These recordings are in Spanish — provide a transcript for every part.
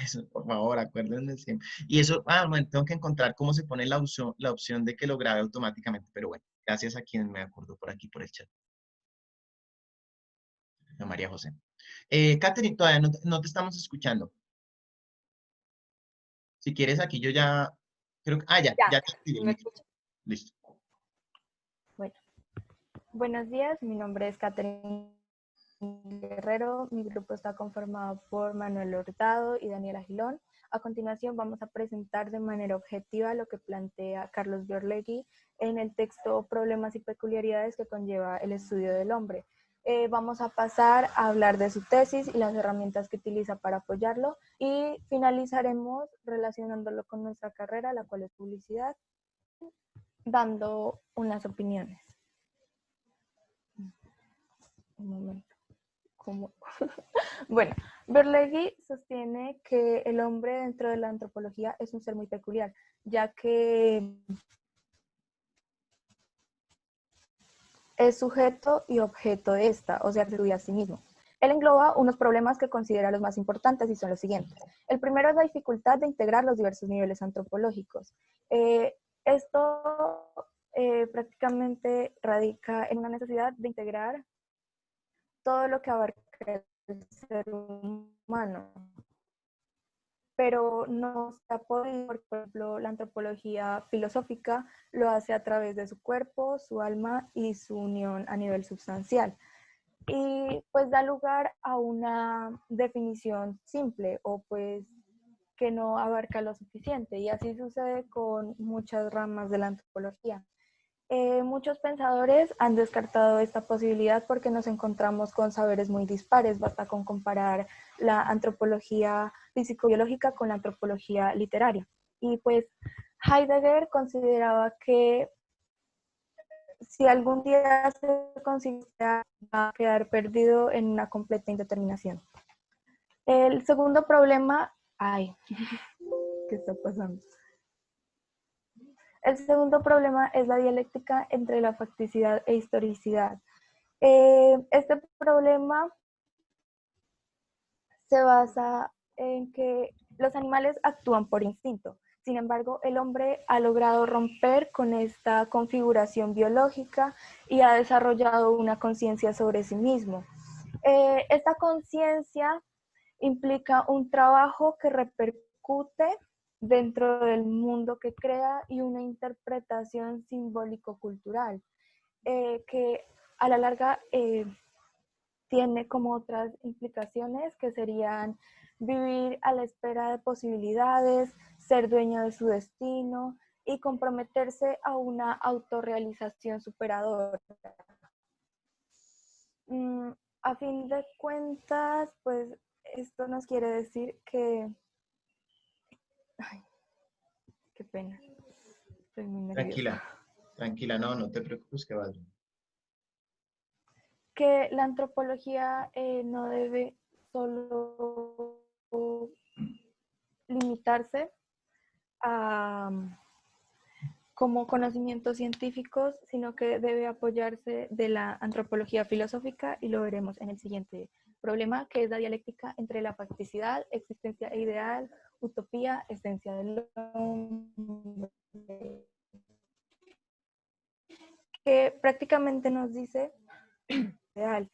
Eso, por favor, acuérdense siempre. Y eso, bueno, tengo que encontrar cómo se pone la opción de que lo grabe automáticamente, pero bueno, gracias a quien me acordó por aquí, por el chat, a María José. Catherine, todavía no te estamos escuchando. Si quieres, aquí yo ya, creo que, Ya, ya te activé ¿sí el me micrófono. escuchan? Listo. Bueno, buenos días, mi nombre es Catherine Guerrero, mi grupo está conformado por Manuel Hurtado y Daniela Gilón. A continuación vamos a presentar de manera objetiva lo que plantea Carlos Biorlegui en el texto Problemas y peculiaridades que conlleva el estudio del hombre. Vamos a pasar a hablar de su tesis y las herramientas que utiliza para apoyarlo y finalizaremos relacionándolo con nuestra carrera, la cual es publicidad, dando unas opiniones. Un momento. ¿Cómo? Bueno, Berlegui sostiene que el hombre dentro de la antropología es un ser muy peculiar, ya que es sujeto y objeto de esta, o sea, que estudia a sí mismo. Él engloba unos problemas que considera los más importantes y son los siguientes. El primero es la dificultad de integrar los diversos niveles antropológicos. Esto prácticamente radica en una necesidad de integrar todo lo que abarca el ser humano, pero no se ha podido, por ejemplo, la antropología filosófica lo hace a través de su cuerpo, su alma y su unión a nivel sustancial. Y pues da lugar a una definición simple o pues que no abarca lo suficiente. Y así sucede con muchas ramas de la antropología. Muchos pensadores han descartado esta posibilidad porque nos encontramos con saberes muy dispares. Basta con comparar la antropología físico-biológica con la antropología literaria. Y pues Heidegger consideraba que si algún día se considera, va a quedar perdido en una completa indeterminación. El segundo problema, ¿qué está pasando? El segundo problema es la dialéctica entre la facticidad e historicidad. Este problema se basa en que los animales actúan por instinto. Sin embargo, el hombre ha logrado romper con esta configuración biológica y ha desarrollado una conciencia sobre sí mismo. Esta conciencia implica un trabajo que repercute dentro del mundo que crea y una interpretación simbólico-cultural que a la larga tiene como otras implicaciones que serían vivir a la espera de posibilidades, ser dueño de su destino y comprometerse a una autorrealización superadora. A fin de cuentas, pues esto nos quiere decir que... Ay, qué pena, estoy muy nerviosa. Tranquila, tranquila, no te preocupes que vas bien. Que la antropología no debe solo limitarse a como conocimientos científicos, sino que debe apoyarse de la antropología filosófica y lo veremos en el siguiente problema, que es la dialéctica entre la facticidad, existencia e ideal, utopía, esencia del hombre, que prácticamente nos dice ideal.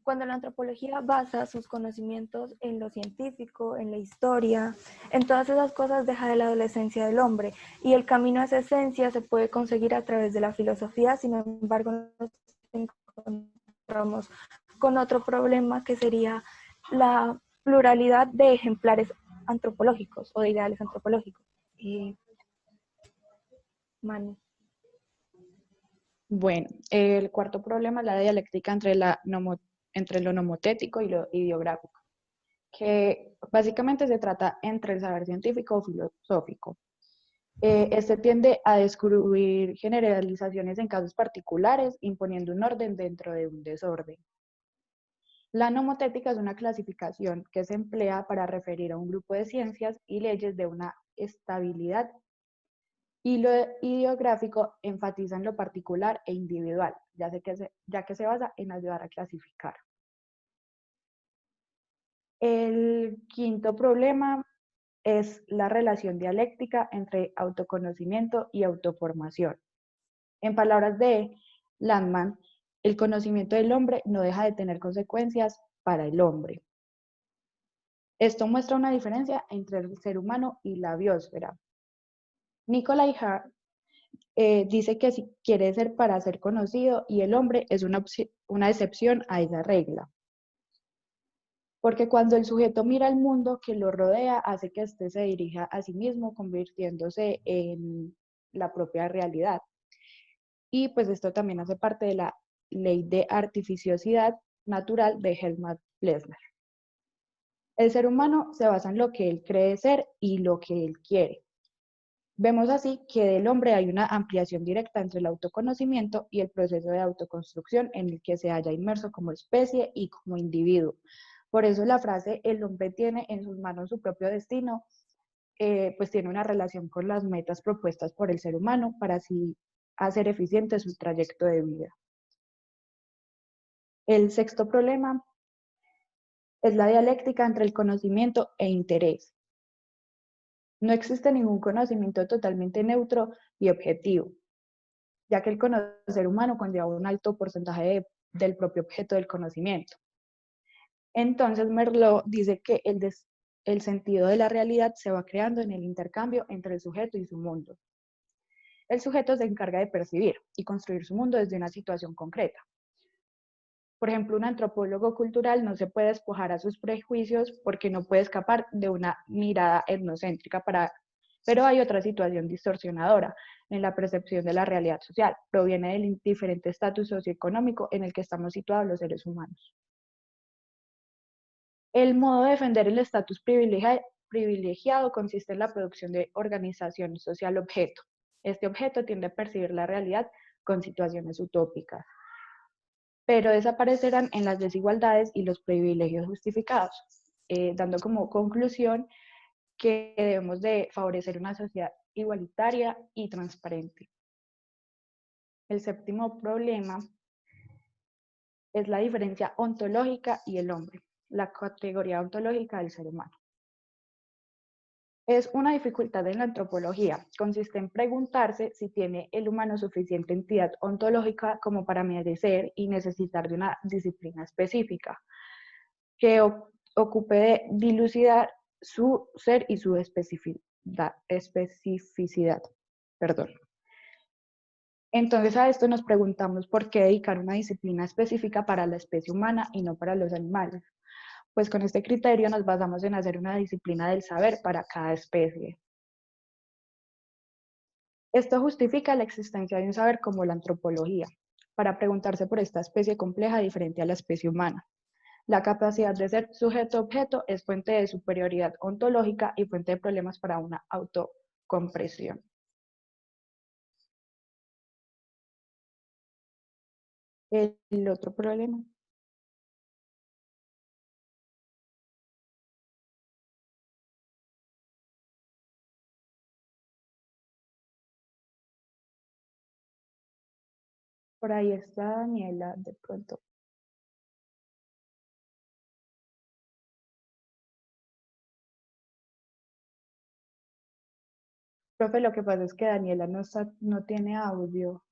Cuando la antropología basa sus conocimientos en lo científico, en la historia, en todas esas cosas deja de lado la esencia del hombre y el camino a esa esencia se puede conseguir a través de la filosofía. Sin embargo, nos encontramos con otro problema que sería la pluralidad de ejemplares antropológicos o de ideales antropológicos. Manu. Bueno, el cuarto problema es la dialéctica entre lo nomotético y lo ideográfico, que básicamente se trata entre el saber científico o filosófico. Este tiende a descubrir generalizaciones en casos particulares, imponiendo un orden dentro de un desorden. La nomotética es una clasificación que se emplea para referir a un grupo de ciencias y leyes de una estabilidad, y lo ideográfico enfatiza en lo particular e individual, ya que se basa en ayudar a clasificar. El quinto problema es la relación dialéctica entre autoconocimiento y autoformación. En palabras de Landman, el conocimiento del hombre no deja de tener consecuencias para el hombre. Esto muestra una diferencia entre el ser humano y la biosfera. Nikolai Hart dice que si quiere ser para ser conocido y el hombre es una excepción a esa regla. Porque cuando el sujeto mira el mundo que lo rodea, hace que éste se dirija a sí mismo, convirtiéndose en la propia realidad. Y pues esto también hace parte de la ley de artificiosidad natural de Helmut Plessner. El ser humano se basa en lo que él cree ser y lo que él quiere. Vemos así que del hombre hay una ampliación directa entre el autoconocimiento y el proceso de autoconstrucción en el que se halla inmerso como especie y como individuo. Por eso la frase "el hombre tiene en sus manos su propio destino", pues tiene una relación con las metas propuestas por el ser humano para así hacer eficiente su trayecto de vida. El sexto problema es la dialéctica entre el conocimiento e interés. No existe ningún conocimiento totalmente neutro y objetivo, ya que el conocer humano conlleva un alto porcentaje del propio objeto del conocimiento. Entonces Merleau dice que el sentido de la realidad se va creando en el intercambio entre el sujeto y su mundo. El sujeto se encarga de percibir y construir su mundo desde una situación concreta. Por ejemplo, un antropólogo cultural no se puede despojar a sus prejuicios porque no puede escapar de una mirada etnocéntrica, pero hay otra situación distorsionadora en la percepción de la realidad social. Proviene del diferente estatus socioeconómico en el que estamos situados los seres humanos. El modo de defender el estatus privilegiado consiste en la producción de organización social objeto. Este objeto tiende a percibir la realidad con situaciones utópicas, pero desaparecerán en las desigualdades y los privilegios justificados, dando como conclusión que debemos de favorecer una sociedad igualitaria y transparente. El séptimo problema es la diferencia ontológica y el hombre, la categoría ontológica del ser humano. Es una dificultad en la antropología. Consiste en preguntarse si tiene el humano suficiente entidad ontológica como para merecer y necesitar de una disciplina específica que ocupe de dilucidar su ser y su especificidad. Perdón. Entonces a esto nos preguntamos por qué dedicar una disciplina específica para la especie humana y no para los animales. Pues con este criterio nos basamos en hacer una disciplina del saber para cada especie. Esto justifica la existencia de un saber como la antropología, para preguntarse por esta especie compleja diferente a la especie humana. La capacidad de ser sujeto-objeto es fuente de superioridad ontológica y fuente de problemas para una autocompresión. El otro problema. Por ahí está Daniela, de pronto. Profe, lo que pasa es que Daniela no tiene audio.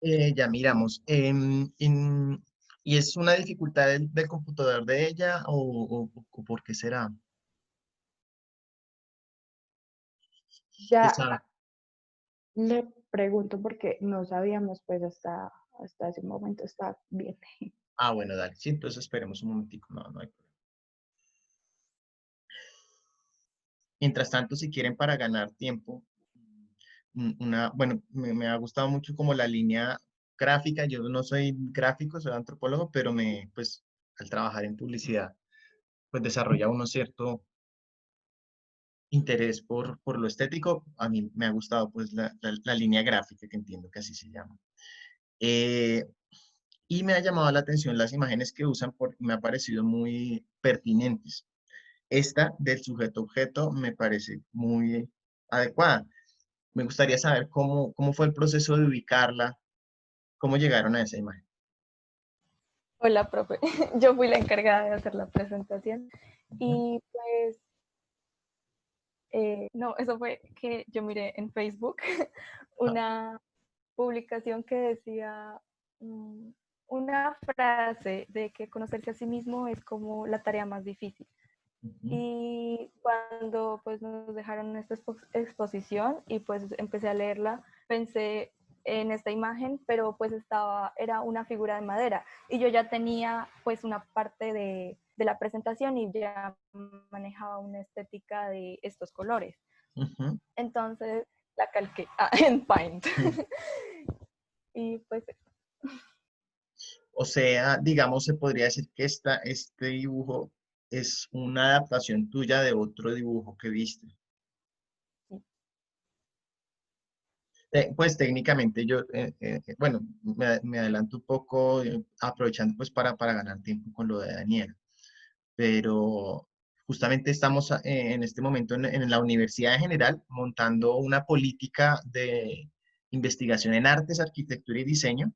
Ya miramos. ¿Y es una dificultad del computador de ella o por qué será? Ya Esa, le pregunto porque no sabíamos, pues hasta ese momento está bien. bueno, dale. Sí, entonces esperemos un momentico. No, no hay problema. Mientras tanto, si quieren para ganar tiempo, bueno, me ha gustado mucho como la línea gráfica. Yo no soy gráfico, soy antropólogo, pero pues, al trabajar en publicidad, pues desarrolla uno cierto interés por lo estético. A mí me ha gustado pues la línea gráfica, que entiendo que así se llama. Eh, y me ha llamado la atención las imágenes que usan porque me ha parecido muy pertinentes. Esta del sujeto objeto me parece muy adecuada. Me gustaría saber cómo fue el proceso de ubicarla ¿Cómo llegaron a esa imagen? Hola, profe. Yo fui la encargada de hacer la presentación Ujú. y pues, no, eso fue que yo miré en Facebook Ah, una publicación que decía una frase de que conocerse a sí mismo es como la tarea más difícil. ujú, Y cuando pues nos dejaron esta exposición y pues empecé a leerla, pensé en esta imagen, pero pues era una figura de madera y yo ya tenía pues una parte de la presentación y ya manejaba una estética de estos colores. ujú, Entonces la calqué en Paint. ujú. Y pues O sea, digamos, se podría decir que este dibujo es una adaptación tuya de otro dibujo que viste. sí. Pues técnicamente yo, bueno, me adelanto un poco, aprovechando pues para ganar tiempo con lo de Daniela, pero justamente estamos en este momento en la Universidad en general montando una política de investigación en artes, arquitectura y diseño,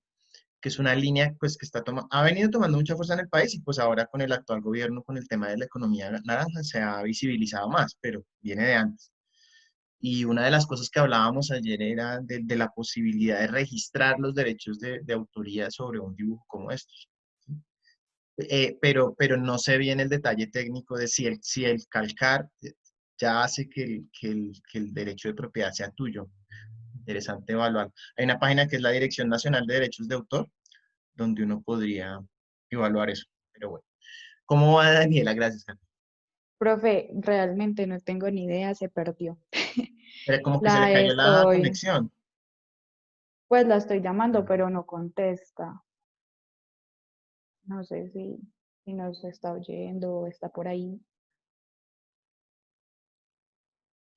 que es una línea pues que ha venido tomando mucha fuerza en el país y pues ahora con el actual gobierno, con el tema de la economía naranja, se ha visibilizado más, pero viene de antes. Y una de las cosas que hablábamos ayer era de la posibilidad de registrar los derechos de autoría sobre un dibujo como estos. ¿Sí? Pero no sé bien el detalle técnico de si el calcar ya hace que el derecho de propiedad sea tuyo. Interesante evaluar. Hay una página que es la Dirección Nacional de Derechos de Autor, donde uno podría evaluar eso. Pero bueno, ¿cómo va Daniela? Gracias, Carlos. Profe, realmente no tengo ni idea, se perdió. Pero como que se le La cayó la estoy, conexión. pues la estoy llamando, pero no contesta. No sé si nos está oyendo o está por ahí.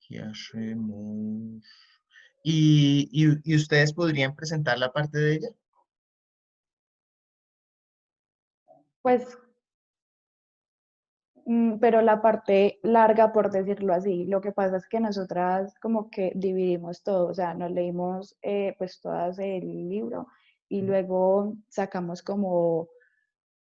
¿Qué hacemos? ¿Y ustedes podrían presentar la parte de ella? Pues, pero la parte larga, por decirlo así, lo que pasa es que nosotras como que dividimos todo, o sea, nos leímos pues todas el libro y luego sacamos como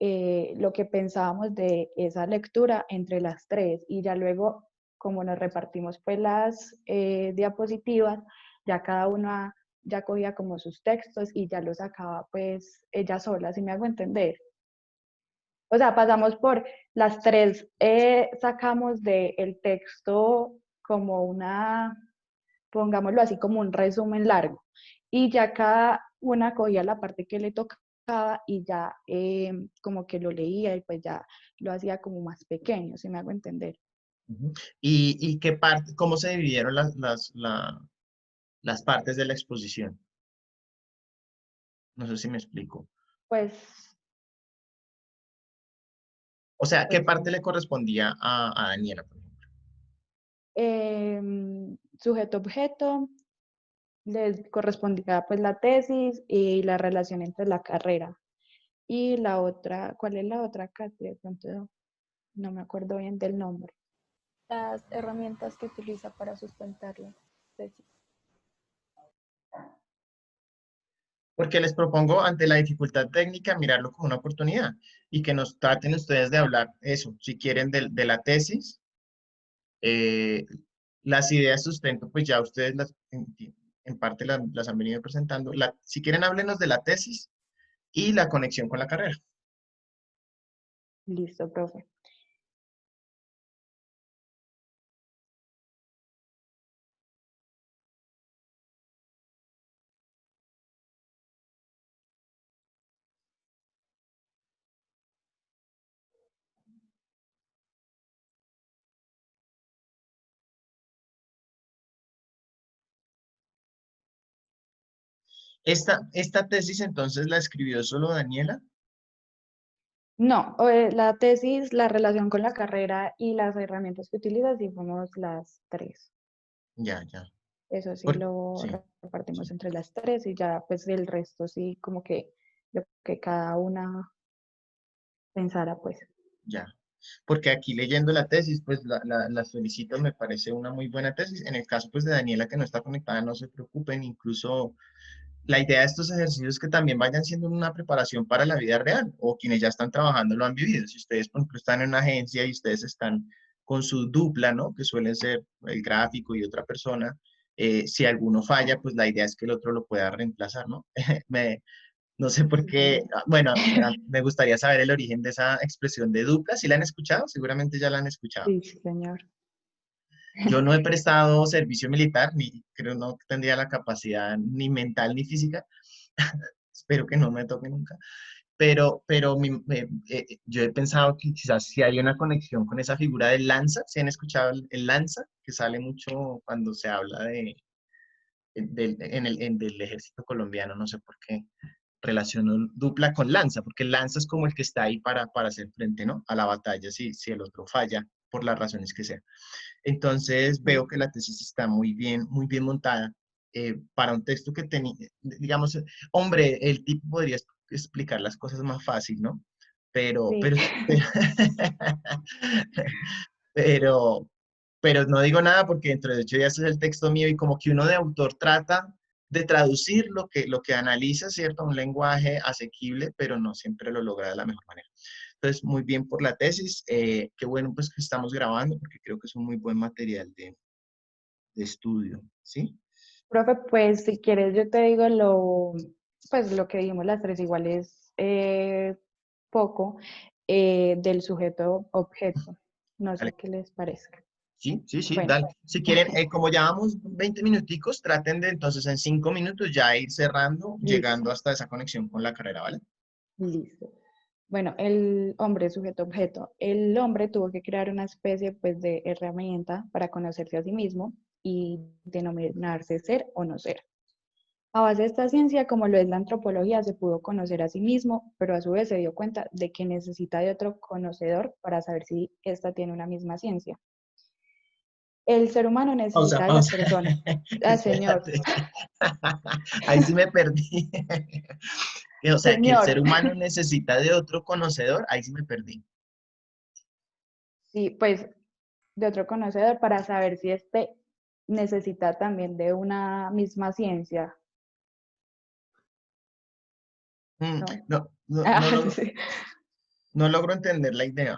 lo que pensábamos de esa lectura entre las tres y ya luego, como nos repartimos pues las diapositivas, ya cada una ya cogía como sus textos y ya los sacaba pues ella sola, si me hago entender. O sea, pasamos por las tres, sacamos del texto como una, pongámoslo así, como un resumen largo. Y ya cada una cogía la parte que le tocaba y ya como que lo leía y pues ya lo hacía como más pequeño, si me hago entender. Ujú. ¿Y qué parte, cómo se dividieron las partes de la exposición? No sé si me explico. Pues, O sea, ¿qué pues parte le correspondía a Daniela, por ejemplo? sujeto-objeto, le correspondía pues la tesis y la relación entre la carrera. Y la otra, ¿cuál es la otra, Katy? De pronto no me acuerdo bien del nombre. las herramientas que utiliza para sustentar la tesis. Porque les propongo, ante la dificultad técnica, mirarlo como una oportunidad y que nos traten ustedes de hablar eso, si quieren, de la tesis. eh, las ideas de sustento, pues ya ustedes en parte las han venido presentando. Si quieren, háblenos de la tesis y la conexión con la carrera. Listo, profe. Esta tesis entonces la escribió solo Daniela. No, la tesis, la relación con la carrera y las herramientas que utilizas, sí fuimos las tres. Ya, ya. Eso sí lo Sí, repartimos sí, entre las tres y ya pues el resto sí como que lo que cada una pensara pues. ya. Porque aquí leyendo la tesis, pues la solicito, me parece una muy buena tesis. En el caso pues de Daniela que no está conectada, no se preocupen, incluso la idea de estos ejercicios es que también vayan siendo una preparación para la vida real, o quienes ya están trabajando lo han vivido. Si ustedes, por ejemplo, están en una agencia y ustedes están con su dupla, ¿no? Que suelen ser el gráfico y otra persona, si alguno falla, pues la idea es que el otro lo pueda reemplazar, ¿no? No sé por qué, Ujú. bueno, me gustaría saber el origen de esa expresión de dupla. ¿Sí la han escuchado? Seguramente ya la han escuchado. Sí, sí, señor. Yo no he prestado servicio militar, ni creo no tendría la capacidad ni mental ni física. Espero que no me toque nunca. Pero yo he pensado que quizás si hay una conexión con esa figura del lanza. ¿Se han escuchado el lanza? Que sale mucho cuando se habla del ejército colombiano, no sé por qué relaciono dupla con lanza, porque el lanza es como el que está ahí para hacer frente, ¿no? A la batalla si el otro falla, por las razones que sean. Entonces veo que la tesis está muy bien montada para un texto que tenía, digamos, hombre, el tipo podría explicar las cosas más fácil, ¿no? Pero, Sí. pero, pero, pero no digo nada porque dentro de 8 días es el texto mío y como que uno de autor trata de traducir lo que analiza, ¿cierto? A un lenguaje asequible, pero no siempre lo logra de la mejor manera. Entonces, muy bien por la tesis. Qué bueno pues que estamos grabando porque creo que es un muy buen material de estudio, ¿sí? Profe, pues si quieres yo te digo pues lo que dijimos las tres iguales poco del sujeto objeto. No Vale. sé qué les parezca. Sí, sí, sí, Bueno, dale. Si quieren, como ya vamos 20 minuticos, traten de entonces en 5 minutos ya ir cerrando, listo, llegando hasta esa conexión con la carrera, ¿vale? listo. Bueno, el hombre, sujeto objeto. El hombre tuvo que crear una especie pues de herramienta para conocerse a sí mismo y denominarse ser o no ser. A base de esta ciencia, como lo es la antropología, se pudo conocer a sí mismo, pero a su vez se dio cuenta de que necesita de otro conocedor para saber si ésta tiene una misma ciencia. El ser humano Pausa, necesita de las pausa. personas. Ah, señor, Espérate. Ahí sí me perdí. O sea, que el ser señor. humano necesita de otro conocedor, ahí sí me perdí. Sí, pues de otro conocedor para saber si éste necesita también de una misma ciencia, ¿no? No, no, no Ah, logro, sí. no logro entender la idea.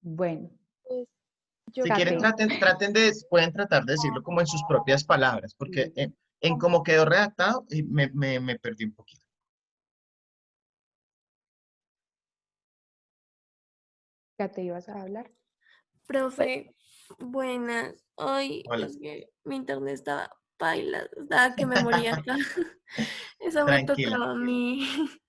Bueno, Pues yo Si quieren, Kate. creo, pueden tratar de decirlo como en sus propias palabras, porque en cómo quedó redactado me perdí un poquito. Kate, ¿ibas a hablar? profe, buenas. Hoy Hola, es que mi internet estaba paila, estaba que me moría acá. Eso me tranquila. tocaba a mí.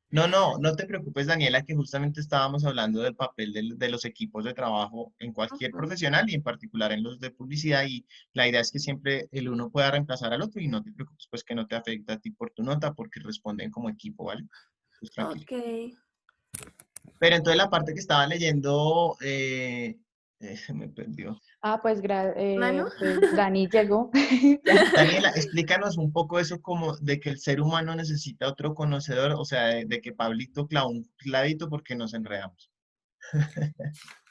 No, no, no te preocupes, Daniela, que justamente estábamos hablando del papel de los equipos de trabajo en cualquier Ujú. profesional y en particular en los de publicidad y la idea es que siempre el uno pueda reemplazar al otro y no te preocupes, pues que no te afecta a ti por tu nota porque responden como equipo, ¿vale? Pues tranquilo. Ok. Pero entonces la parte que estaba leyendo se me perdió. Ah, pues, ¿Mano? pues Dani llegó. Ya. Daniela, explícanos un poco eso como de que el ser humano necesita otro conocedor, o sea, de que Pablito clavó un clavito porque nos enredamos.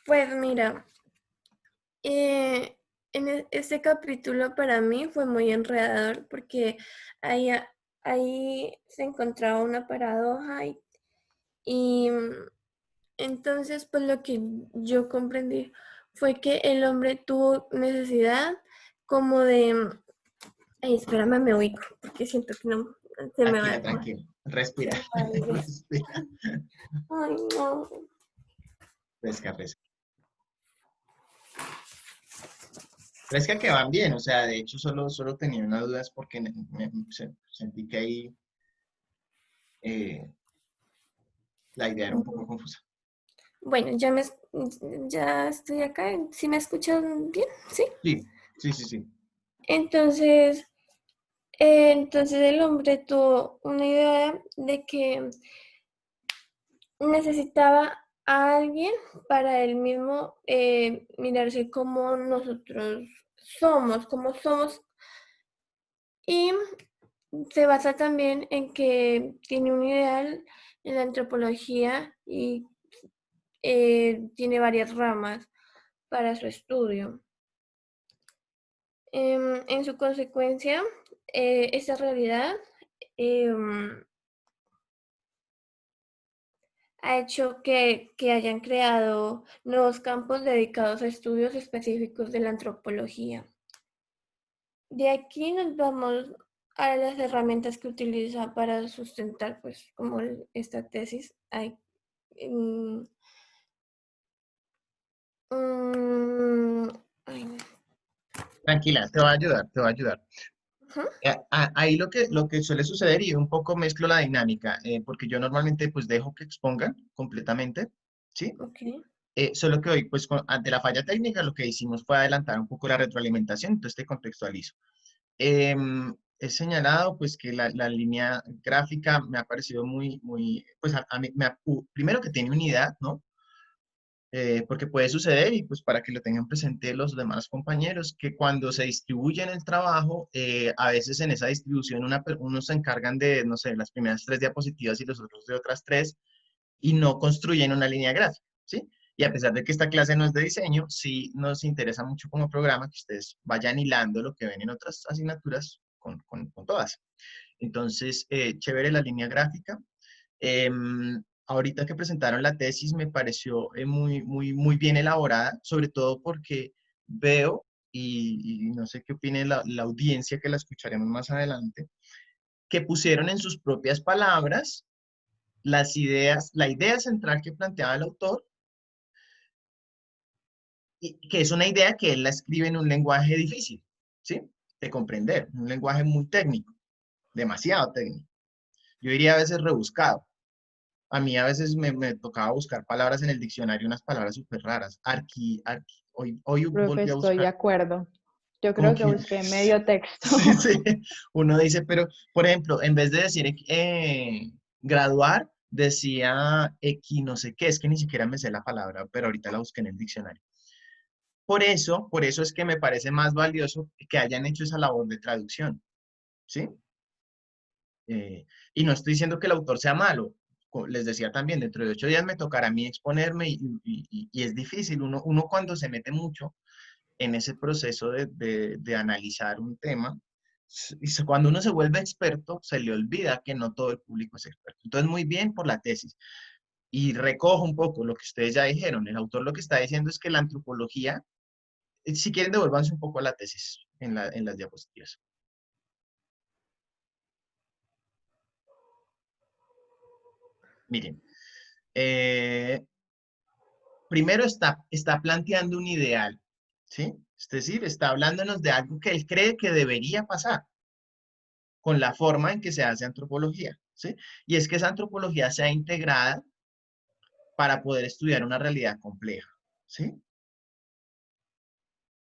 Pues mira, este capítulo para mí fue muy enredador porque ahí, ahí se encontraba una paradoja y entonces pues lo que yo comprendí fue que el hombre tuvo necesidad como de... Ay, espérame, me ubico porque siento que no se me Tranquila, va, tranquila. se Respira. me va a ir. Respira. Ay, no. Fresca, fresca. Fresca que van bien, o sea, de hecho solo tenía una duda es porque sentí que ahí eh, la idea era un poco confusa. Bueno, ya estoy acá. ¿Sí me escuchan bien? Sí. Sí, sí, sí, sí. Entonces, entonces el hombre tuvo una idea de que necesitaba a alguien para él mismo mirarse como nosotros como somos. Y se basa también en que tiene un ideal en la antropología y tiene varias ramas para su estudio. En su consecuencia, esta realidad ha hecho que hayan creado nuevos campos dedicados a estudios específicos de la antropología. De aquí nos vamos a las herramientas que utiliza para sustentar, pues, como esta tesis. Hay, mm, ay, Tranquila, te va a ayudar, te va a ayudar. ajá, Ahí lo que suele suceder, y un poco mezclo la dinámica, porque yo normalmente pues dejo que expongan completamente, ¿sí? ok. Solo que hoy, pues ante la falla técnica, lo que hicimos fue adelantar un poco la retroalimentación, entonces te contextualizo. He señalado pues que la línea gráfica me ha parecido muy, pues a mí, primero que tiene unidad, ¿no? Porque puede suceder, y pues para que lo tengan presente los demás compañeros, que cuando se distribuyen el trabajo, a veces en esa distribución unos se encargan de, no sé, las primeras 3 diapositivas y los otros de otras 3, y no construyen una línea gráfica, ¿sí? Y a pesar de que esta clase no es de diseño, sí nos interesa mucho como programa que ustedes vayan hilando lo que ven en otras asignaturas con todas. Entonces, chévere la línea gráfica. Ahorita que presentaron la tesis me pareció muy bien elaborada, sobre todo porque veo, y no sé qué opine la audiencia, que la escucharemos más adelante, que pusieron en sus propias palabras las ideas, la idea central que planteaba el autor, y que es una idea que él la escribe en un lenguaje difícil, ¿sí? De comprender, un lenguaje muy técnico, demasiado técnico. Yo diría a veces rebuscado. A mí a veces me tocaba buscar palabras en el diccionario, unas palabras súper raras. Hoy Profe, volví a estoy de buscar, acuerdo. Yo como creo que que, busqué medio texto. sí, sí, uno dice, pero, por ejemplo, en vez de decir graduar, decía no sé qué, es que ni siquiera me sé la palabra, pero ahorita la busqué en el diccionario. Por eso es que me parece más valioso que hayan hecho esa labor de traducción, ¿sí? Y no estoy diciendo que el autor sea malo. Les decía también, dentro de 8 días me tocará a mí exponerme, y es difícil. Uno cuando se mete mucho en ese proceso de analizar un tema, cuando uno se vuelve experto, se le olvida que no todo el público es experto. Entonces, muy bien por la tesis. Y recojo un poco lo que ustedes ya dijeron. El autor lo que está diciendo es que la antropología, si quieren, devuélvanse un poco a la tesis en las diapositivas. Miren, eh, primero está planteando un ideal, ¿sí? Es decir, está hablándonos de algo que él cree que debería pasar con la forma en que se hace antropología, ¿sí? Y es que esa antropología sea integrada para poder estudiar una realidad compleja, ¿sí?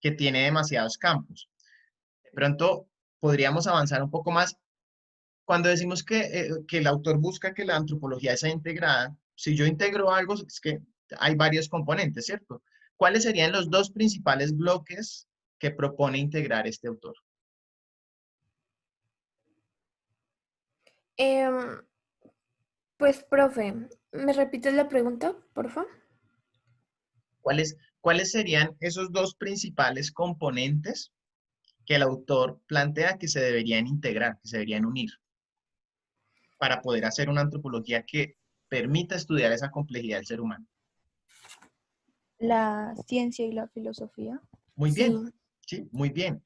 Que tiene demasiados campos. De pronto podríamos avanzar un poco más. Cuando decimos que el autor busca que la antropología sea integrada, si yo integro algo, es que hay varios componentes, ¿cierto? ¿Cuáles serían los 2 principales bloques que propone integrar este autor? Em, pues, profe, ¿me repites la pregunta, por favor? ¿Cuáles serían esos 2 principales componentes que el autor plantea que se deberían integrar, que se deberían unir, para poder hacer una antropología que permita estudiar esa complejidad del ser humano? La ciencia y la filosofía. Muy Sí. bien, sí, muy bien.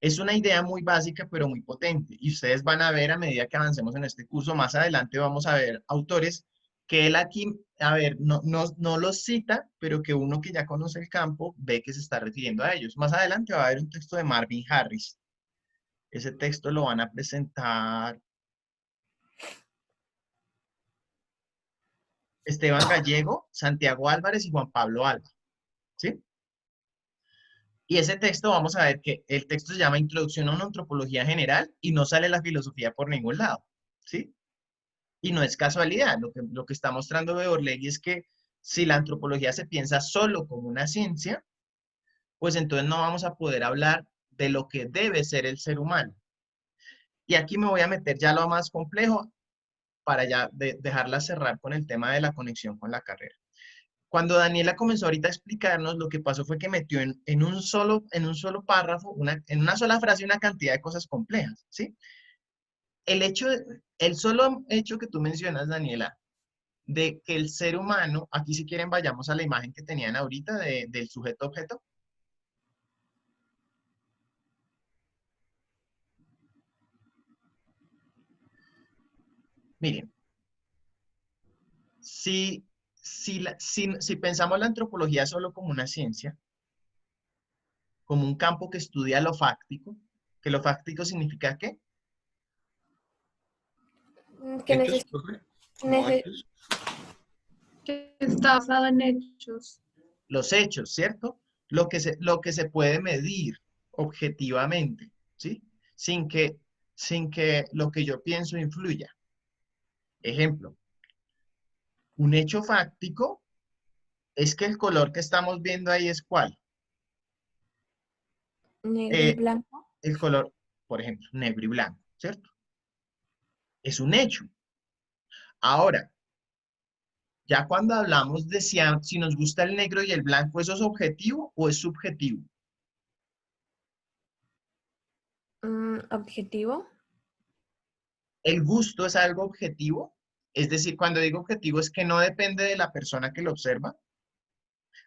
Es una idea muy básica, pero muy potente. Y ustedes van a ver a medida que avancemos en este curso, más adelante vamos a ver autores que él aquí, a ver, no los cita, pero que uno que ya conoce el campo ve que se está refiriendo a ellos. Más adelante va a haber un texto de Marvin Harris. Ese texto lo van a presentar Esteban Gallego, Santiago Álvarez y Juan Pablo Alba, ¿sí? Y ese texto, vamos a ver que el texto se llama Introducción a una antropología general, y no sale la filosofía por ningún lado, ¿sí? Y no es casualidad. Lo que está mostrando Beorlegui es que si la antropología se piensa solo como una ciencia, pues entonces no vamos a poder hablar de lo que debe ser el ser humano. Y aquí me voy a meter ya a lo más complejo para ya dejarla cerrar con el tema de la conexión con la carrera. Cuando Daniela comenzó ahorita a explicarnos, lo que pasó fue que metió en un solo párrafo, en una sola frase, una cantidad de cosas complejas, ¿sí? El solo hecho que tú mencionas, Daniela, de que el ser humano, aquí si quieren vayamos a la imagen que tenían ahorita del sujeto-objeto. Miren, si pensamos la antropología solo como una ciencia, como un campo que estudia lo fáctico, que lo fáctico significa ¿qué? Que Hechos, profe, como hechos. Que está basado en hechos. Los hechos, ¿cierto? Lo que se puede medir objetivamente, ¿sí? Sin que lo que yo pienso influya. Ejemplo, un hecho fáctico es que el color que estamos viendo ahí es ¿cuál? negro y blanco. El color, por ejemplo, negro y blanco, ¿cierto? Es un hecho. Ahora, ya cuando hablamos de si nos gusta el negro y el blanco, ¿eso es objetivo o es subjetivo? Objetivo. ¿El gusto es algo objetivo? Es decir, cuando digo objetivo es que no depende de la persona que lo observa.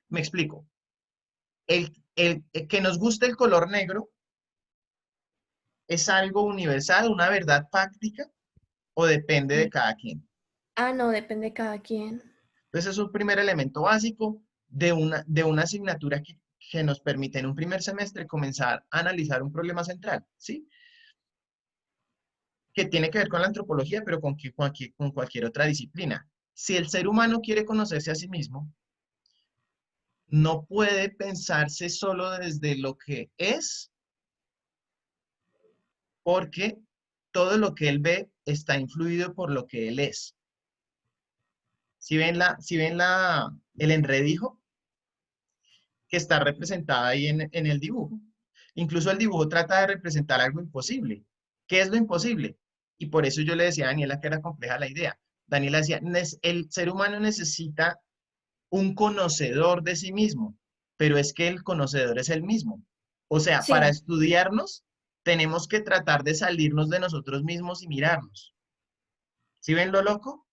Me explico. El que nos guste el color negro es algo universal, una verdad fáctica, o depende de cada quien. Ah, no, depende de cada quien. Entonces es un primer elemento básico de una asignatura que nos permite en un primer semestre comenzar a analizar un problema central, ¿sí? Que tiene que ver con la antropología, pero con cualquier otra disciplina. Si el ser humano quiere conocerse a sí mismo, no puede pensarse solo desde lo que es, porque todo lo que él ve está influido por lo que él es. Si ven el enredijo que está representada ahí en el dibujo. Incluso el dibujo trata de representar algo imposible. ¿Qué es lo imposible? Y por eso yo le decía a Daniela que era compleja la idea. Daniela decía, el ser humano necesita un conocedor de sí mismo, pero es que el conocedor es el mismo. O sea, Sí, para estudiarnos, tenemos que tratar de salirnos de nosotros mismos y mirarnos. ¿Sí ven lo loco?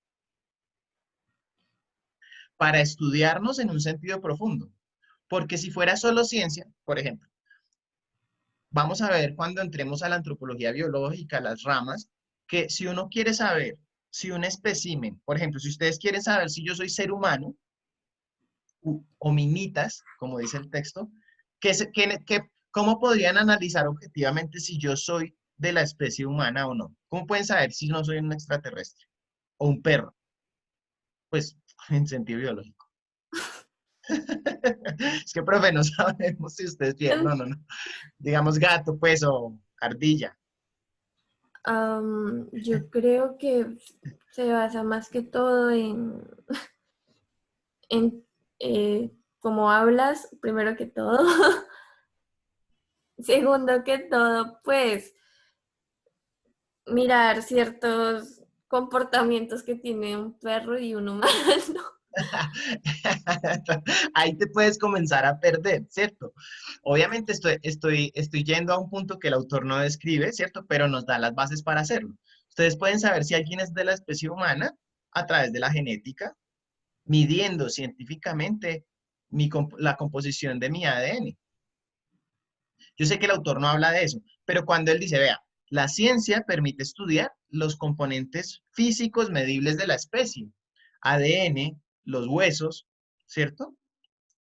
Para estudiarnos en un sentido profundo. Porque si fuera solo ciencia, por ejemplo, vamos a ver cuando entremos a la antropología biológica, las ramas, que si uno quiere saber si un espécimen, por ejemplo, si ustedes quieren saber si yo soy ser humano, hominitas, como dice el texto, ¿cómo podrían analizar objetivamente si yo soy de la especie humana o no? ¿Cómo pueden saber si no soy un extraterrestre o un perro? Pues en sentido biológico. Es que, profe, no sabemos si ustedes bien, no. Digamos gato, pues, o ardilla. yo creo que se basa más que todo en cómo hablas, primero que todo. Segundo que todo, pues mirar ciertos comportamientos que tiene un perro y un humano. Ahí te puedes comenzar a perder, ¿cierto? Obviamente estoy yendo a un punto que el autor no describe, ¿cierto? Pero nos da las bases para hacerlo. Ustedes pueden saber si alguien es de la especie humana a través de la genética, midiendo científicamente la composición de mi ADN. Yo sé que el autor no habla de eso, pero cuando él dice, vea, la ciencia permite estudiar los componentes físicos medibles de la especie, ADN, los huesos, ¿cierto?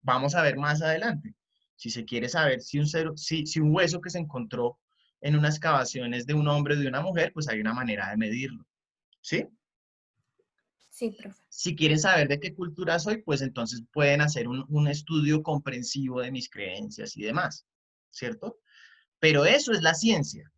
Vamos a ver más adelante. Si se quiere saber si un hueso que se encontró en unas excavaciones de un hombre o de una mujer, pues hay una manera de medirlo, ¿sí? Sí, profe. Si quieren saber de qué cultura soy, pues entonces pueden hacer un estudio comprensivo de mis creencias y demás, ¿cierto? Pero eso es la ciencia.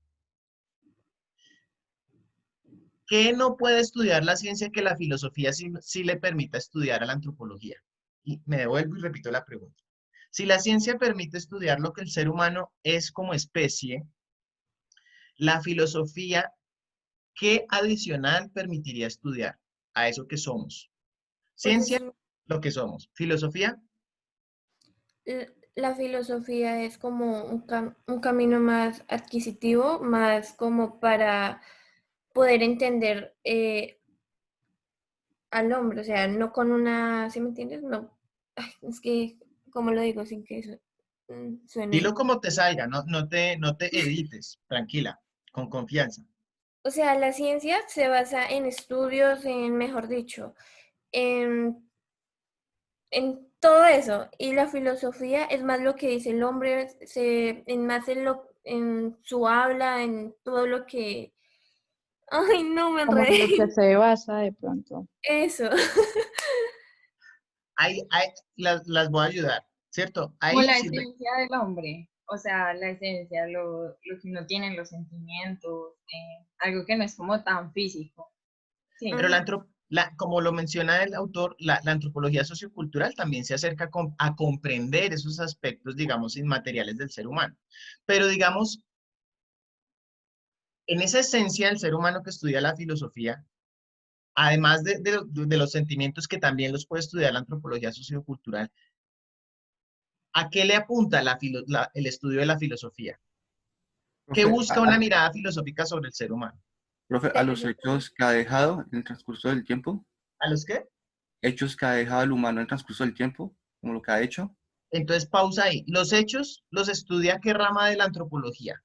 ¿Qué no puede estudiar la ciencia que la filosofía sí le permita estudiar a la antropología? Y me devuelvo y repito la pregunta. Si la ciencia permite estudiar lo que el ser humano es como especie, la filosofía, ¿qué adicional permitiría estudiar a eso que somos? Pues Ciencia, lo que somos. Filosofía, La filosofía es como un camino más adquisitivo, más como para poder entender al hombre, o sea, no con una, ¿sí me entiendes? No, ay, es que, ¿cómo lo digo sin que dilo suene? como te salga, no te edites, tranquila, con confianza. O sea, la ciencia se basa en estudios, en, mejor dicho, en, en todo eso. Y la filosofía es más lo que dice el hombre, en más en su habla, en todo lo que... Ay, no me Como en lo que enredé. se basa de pronto. Eso. Las voy a ayudar, ¿cierto? Como Ahí la sí, esencia del hombre, o sea, la esencia, lo que uno tiene en los sentimientos, algo que no es como tan físico. Sí. pero Ajá. como lo menciona el autor, la antropología sociocultural también se acerca a comprender esos aspectos, digamos, inmateriales del ser humano. Pero digamos, en esa esencia del ser humano que estudia la filosofía, además de los sentimientos que también los puede estudiar la antropología sociocultural, ¿a qué le apunta el estudio de la filosofía? ¿Qué Profe, busca una mirada filosófica sobre el ser humano? profe, a los hechos que ha dejado en el transcurso del tiempo, ¿A los qué? hechos que ha dejado el humano en el transcurso del tiempo, como lo que ha hecho, Entonces, pausa ahí. Los hechos los estudia qué rama de la antropología,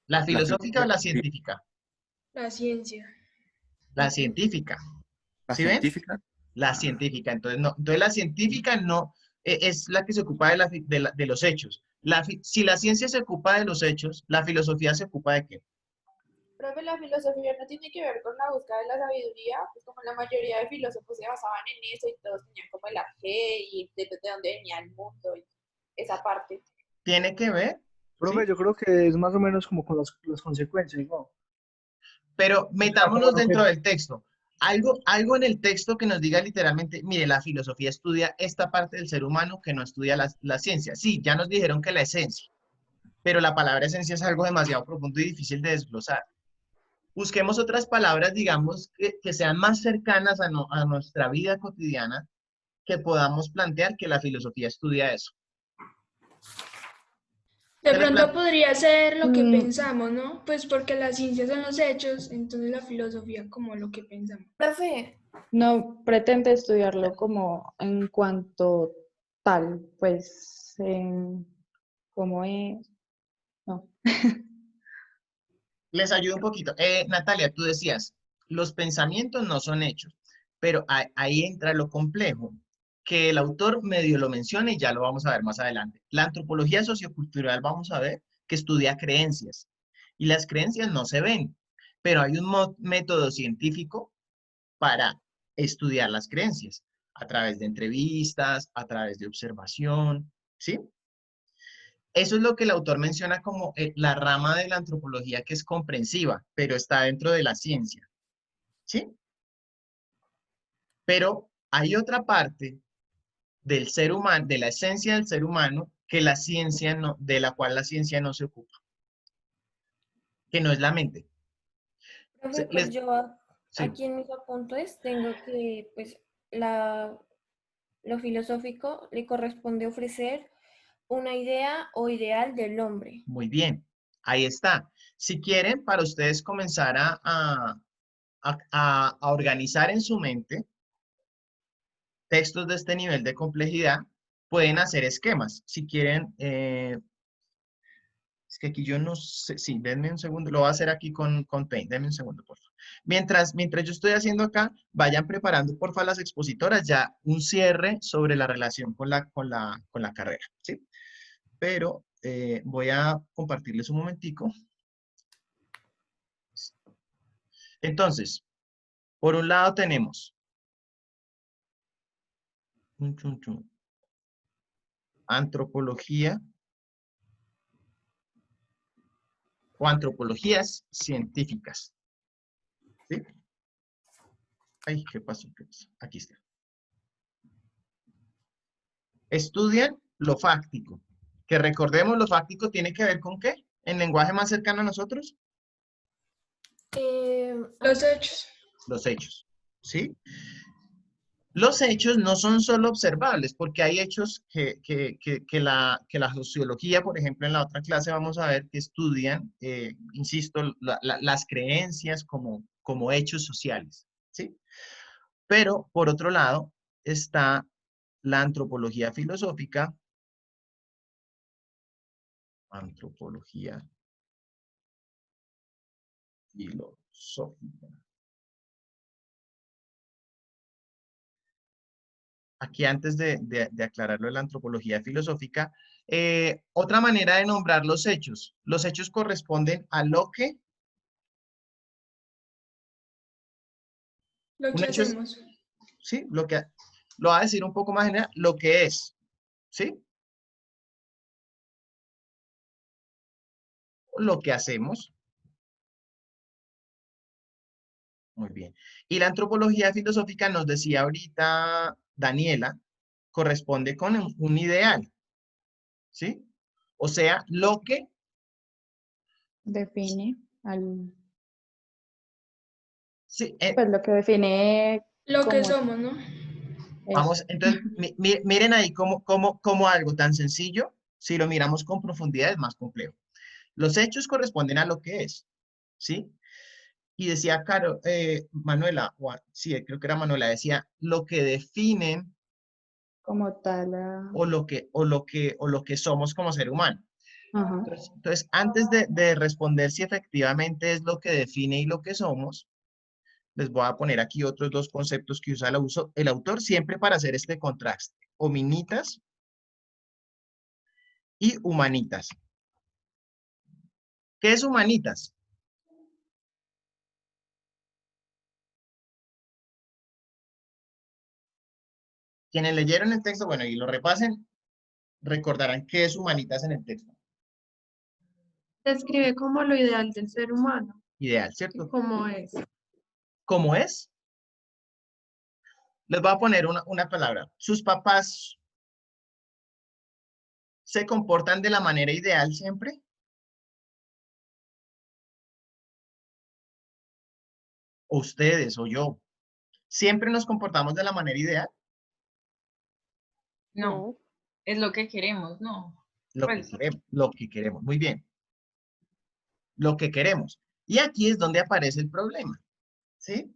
¿la la filosófica o filosofía, la sí, científica? La ciencia. La científica. la ¿Sí ven? científica, La científica. Entonces, no, entonces la científica no es la que se ocupa de los hechos. Si la ciencia se ocupa de los hechos, la filosofía se ocupa de qué? Profe, la filosofía no tiene que ver con la búsqueda de la sabiduría, pues como la mayoría de filósofos se basaban en eso y todos tenían como el arjé y de dónde venía el mundo y esa parte. Tiene que ver, Profe, ¿sí? yo creo que es más o menos como con las consecuencias, ¿no? O Pero sea, como metámonos lo dentro que... del texto. Algo en el texto que nos diga literalmente, mire, la filosofía estudia esta parte del ser humano que no estudia la ciencia. Sí, ya nos dijeron que la esencia, pero la palabra esencia es algo demasiado profundo y difícil de desglosar. Busquemos otras palabras, digamos, que sean más cercanas a nuestra vida cotidiana, que podamos plantear que la filosofía estudia eso. De Se las pronto planteo. podría ser lo que Mm, pensamos, ¿no? Pues porque la ciencia son los hechos, entonces la filosofía como lo que pensamos. Profe, no pretende estudiarlo como en cuanto tal, pues, como es, no. Les ayudo un poquito. Natalia, tú decías, los pensamientos no son hechos, pero ahí entra lo complejo, que el autor medio lo menciona y ya lo vamos a ver más adelante. La antropología sociocultural, vamos a ver, que estudia creencias. Y las creencias no se ven, pero hay un método científico para estudiar las creencias, a través de entrevistas, a través de observación, ¿sí? Eso es lo que el autor menciona como la rama de la antropología que es comprensiva, pero está dentro de la ciencia, ¿sí? Pero hay otra parte del ser humano, de la esencia del ser humano, que la ciencia no, de la cual la ciencia no se ocupa, que no es la mente. profe, pues yo Sí, aquí en mis apuntes tengo que, pues, la, lo filosófico le corresponde ofrecer una idea o ideal del hombre. muy bien. Ahí está. Si quieren, para ustedes comenzar a organizar en su mente textos de este nivel de complejidad, pueden hacer esquemas. Si quieren, es que aquí yo no sé, sí, denme un segundo, lo voy a hacer aquí con Paint, denme un segundo, por favor. Mientras yo estoy haciendo acá, vayan preparando, porfa, las expositoras ya un cierre sobre la relación con la carrera, ¿sí? Pero voy a compartirles un momentico. Entonces, por un lado tenemos antropología o antropologías científicas, ¿sí? Ay, ¿qué pasó? ¿Qué pasó? Aquí está. Estudian lo fáctico, que recordemos lo fáctico tiene que ver con ¿qué? En lenguaje más cercano a nosotros, Eh, Los hechos. los hechos, ¿sí? Los hechos no son solo observables, porque hay hechos que la sociología, por ejemplo, en la otra clase vamos a ver que estudian, insisto, las creencias como hechos sociales, ¿sí? Pero, por otro lado, está la antropología filosófica. Antropología filosófica. Aquí antes de aclararlo de la antropología filosófica, otra manera de nombrar los hechos. Los hechos corresponden a lo que... Lo Un que hecho es, hacemos. ¿sí? Lo va a decir un poco más general, lo que es, ¿sí? Lo que hacemos. Muy bien. Y la antropología filosófica nos decía ahorita Daniela, corresponde con un ideal, ¿sí? O sea, lo que... Define Sí, pues lo que define Lo que como somos, ¿no? eso. vamos, entonces, miren ahí cómo algo tan sencillo, si lo miramos con profundidad, es más complejo. Los hechos corresponden a lo que es, ¿sí? Y decía, Caro, Manuela, sí, creo que era Manuela, decía, lo que definen Como tal. o lo que somos como ser humano. Ajá. Entonces, antes de responder si efectivamente es lo que define y lo que somos, les voy a poner aquí otros dos conceptos que usa el autor siempre para hacer este contraste. Hominitas y humanitas. ¿Qué es humanitas? Quienes leyeron el texto, bueno, y lo repasen, recordarán qué es humanitas en el texto. Describe como lo ideal del ser humano Ideal, y ¿cierto? cómo es. ¿Cómo es? Les voy a poner una palabra. Sus papás se comportan de la manera ideal siempre. O ustedes o yo. Siempre nos comportamos de la manera ideal. No, es lo que queremos, ¿no? Pues, Lo que queremos. Muy bien. Lo que queremos. Y aquí es donde aparece el problema. ¿Sí?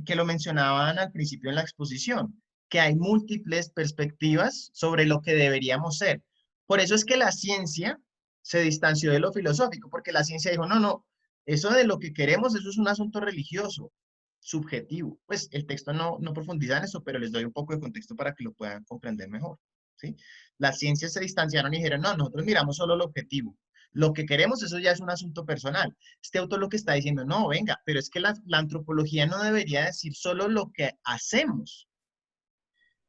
Que lo mencionaban al principio en la exposición, que hay múltiples perspectivas sobre lo que deberíamos ser. Por eso es que la ciencia se distanció de lo filosófico, porque la ciencia dijo, no, no, eso de lo que queremos, eso es un asunto religioso, subjetivo. Pues el texto no profundiza en eso, pero les doy un poco de contexto para que lo puedan comprender mejor. ¿Sí? Las ciencias se distanciaron y dijeron, no, nosotros miramos solo lo objetivo. Lo que queremos, eso ya es un asunto personal. Este autor lo que está diciendo, no, venga, pero es que la antropología no debería decir solo lo que hacemos,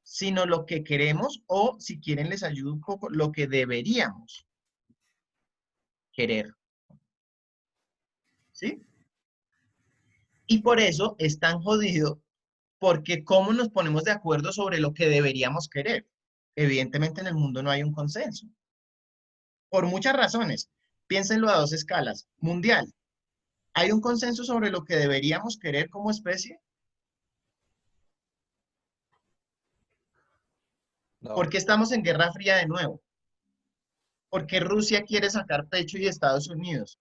sino lo que queremos o, si quieren, les ayudo un poco, lo que deberíamos querer. ¿Sí? Y por eso es tan jodido, porque ¿cómo nos ponemos de acuerdo sobre lo que deberíamos querer? Evidentemente en el mundo no hay un consenso. Por muchas razones. Piénsenlo a dos escalas. Mundial. ¿Hay un consenso sobre lo que deberíamos querer como especie? ¿Por No. qué estamos en Guerra Fría de nuevo? ¿Por qué Rusia quiere sacar pecho y Estados Unidos?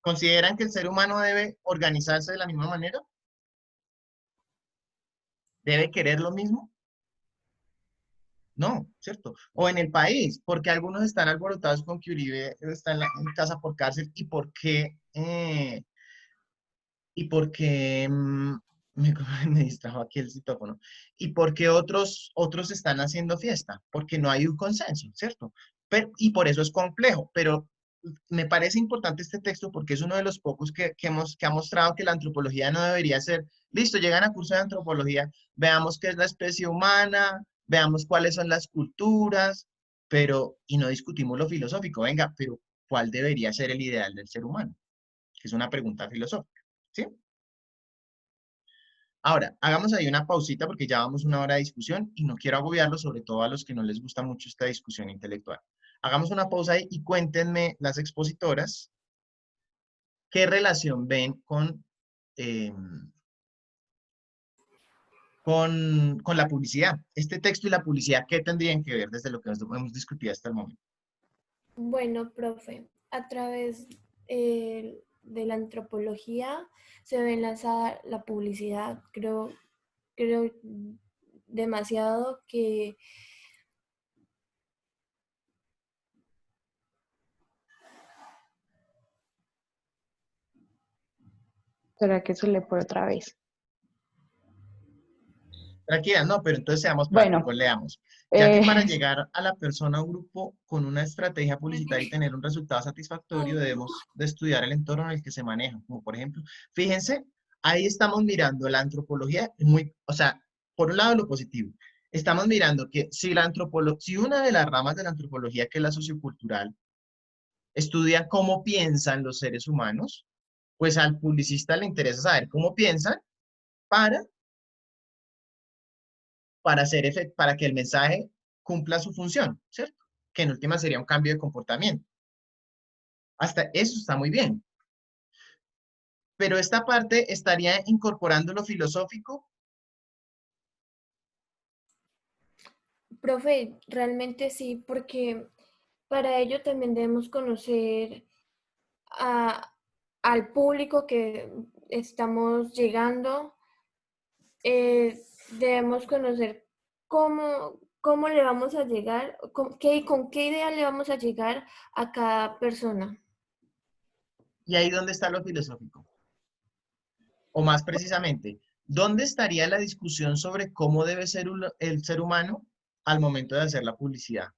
¿Consideran que el ser humano debe organizarse de la misma manera? ¿Debe querer lo mismo? No, ¿cierto? O en el país, porque algunos están alborotados con que Uribe está en casa por cárcel y porque me, me distrajo aquí el citófono, y porque otros están haciendo fiesta, porque no hay un consenso, ¿cierto? Y por eso es complejo, pero me parece importante este texto porque es uno de los pocos que ha mostrado que la antropología no debería ser, listo, llegan a curso de antropología, veamos qué es la especie humana, veamos cuáles son las culturas, y no discutimos lo filosófico, venga, pero ¿cuál debería ser el ideal del ser humano? Que es una pregunta filosófica, ¿sí? Ahora, hagamos ahí una pausita porque ya vamos una hora de discusión y no quiero agobiarlos, sobre todo a los que no les gusta mucho esta discusión intelectual. Hagamos una pausa ahí y cuéntenme las expositoras qué relación ven con con la publicidad. Este texto y la publicidad, ¿qué tendrían que ver desde lo que hemos discutido hasta el momento? Bueno, profe, a través de la antropología se ve enlazada la publicidad. Creo demasiado que ¿Será que se lee por otra vez? Tranquila, no, pero entonces seamos Bueno, prácticos, leamos. Ya que para eh, llegar a la persona o grupo con una estrategia publicitaria y tener un resultado satisfactorio, debemos de estudiar el entorno en el que se maneja. Como por ejemplo, fíjense, ahí estamos mirando la antropología, o sea, por un lado lo positivo. Estamos mirando que si una de las ramas de la antropología, que es la sociocultural, estudia cómo piensan los seres humanos, pues al publicista le interesa saber cómo piensan para para que el mensaje cumpla su función, ¿cierto? Que en última sería un cambio de comportamiento. Hasta eso está muy bien. Pero esta parte estaría incorporando lo filosófico. profe, realmente sí, porque para ello también debemos conocer a- al público que estamos llegando. Debemos conocer cómo le vamos a llegar, con qué idea le vamos a llegar a cada persona. Y ahí donde está lo filosófico. O más precisamente, ¿dónde estaría la discusión sobre cómo debe ser el ser humano al momento de hacer la publicidad?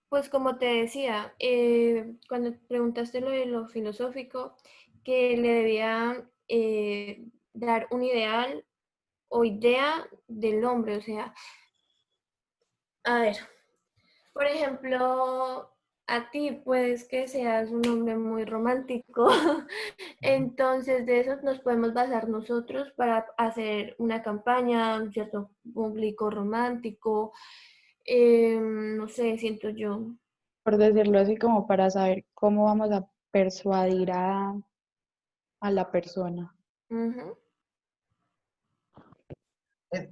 Pues como te decía, cuando preguntaste lo de lo filosófico, que le debía dar un ideal o idea del hombre, o sea, a ver, por ejemplo, a ti puedes que seas un hombre muy romántico, entonces de eso nos podemos basar nosotros para hacer una campaña, un cierto público romántico, no sé, siento yo. por decirlo así, como para saber cómo vamos a persuadir a la persona. Ujú.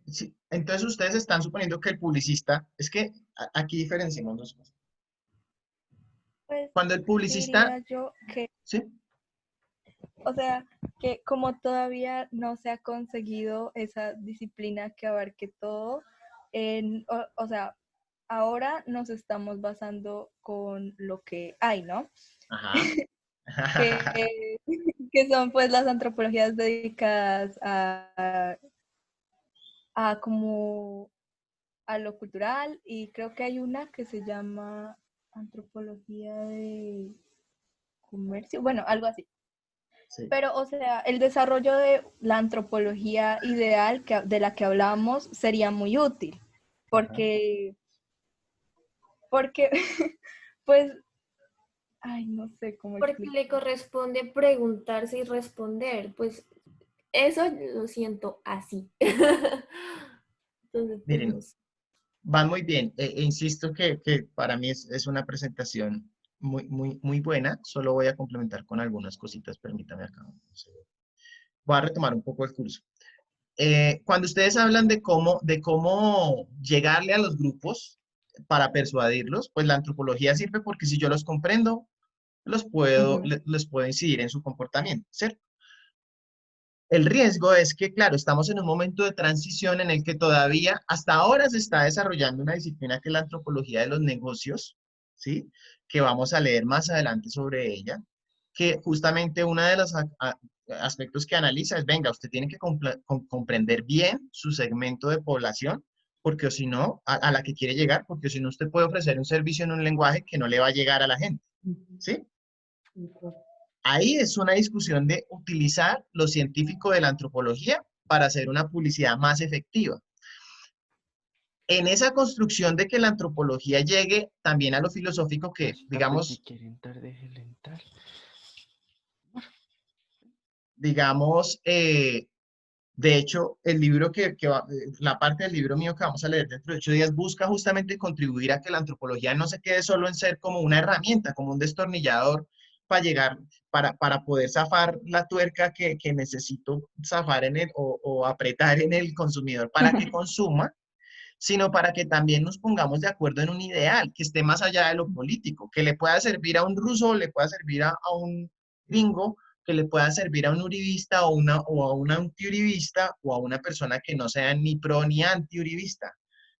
Sí, entonces ustedes están suponiendo que el publicista, es que aquí diferenciamos dos cosas. Pues Cuando el publicista, diría yo que, ¿sí? o sea, que como todavía no se ha conseguido esa disciplina que abarque todo, o sea, ahora nos estamos basando con lo que hay, ¿no? Ajá. Que, que son pues las antropologías dedicadas a como a lo cultural, y creo que hay una que se llama antropología de comercio, bueno, algo así. Sí. Pero, o sea, el desarrollo de la antropología ideal de la que hablábamos sería muy útil, porque, porque pues, ay, no sé cómo Porque explicar. le corresponde preguntarse y responder, pues eso lo siento así. Entonces, pues no Miren, sé. van muy bien. Insisto que para mí es una presentación muy buena. Solo voy a complementar con algunas cositas. Permítame acá. Voy a retomar un poco el curso. Cuando ustedes hablan de cómo llegarle a los grupos para persuadirlos, pues la antropología sirve porque si yo los comprendo, Ujú. les puedo incidir en su comportamiento, ¿cierto? El riesgo es que, claro, estamos en un momento de transición en el que todavía, hasta ahora se está desarrollando una disciplina que es la antropología de los negocios, ¿sí? Que vamos a leer más adelante sobre ella, que justamente uno de los aspectos que analiza es, venga, usted tiene que comprender bien su segmento de población, porque o si no, a la que quiere llegar, porque si no, usted puede ofrecer un servicio en un lenguaje que no le va a llegar a la gente, ¿sí? Ahí es una discusión de utilizar lo científico de la antropología para hacer una publicidad más efectiva. En esa construcción de que la antropología llegue también a lo filosófico que, digamos, de hecho, el libro la parte del libro mío que vamos a leer dentro de 8 días busca justamente contribuir a que la antropología no se quede solo en ser como una herramienta, como un destornillador para llegar, para poder zafar la tuerca que necesito zafar o apretar en el consumidor para que consuma, sino para que también nos pongamos de acuerdo en un ideal que esté más allá de lo político, que le pueda servir a un ruso, le pueda servir a un gringo, que le pueda servir a un uribista o a una antiuribista o a una persona que no sea ni pro ni antiuribista.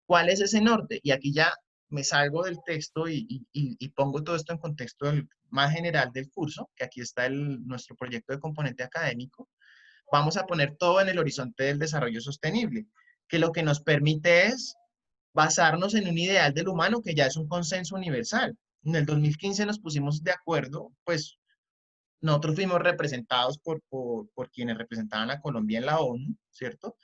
¿Cuál es ese norte? Y aquí ya me salgo del texto y pongo todo esto en contexto más general del curso, que aquí está nuestro proyecto de componente académico. Vamos a poner todo en el horizonte del desarrollo sostenible, que lo que nos permite es basarnos en un ideal del humano que ya es un consenso universal. En el 2015 nos pusimos de acuerdo, pues nosotros fuimos representados por quienes representaban a Colombia en la ONU, ¿cierto?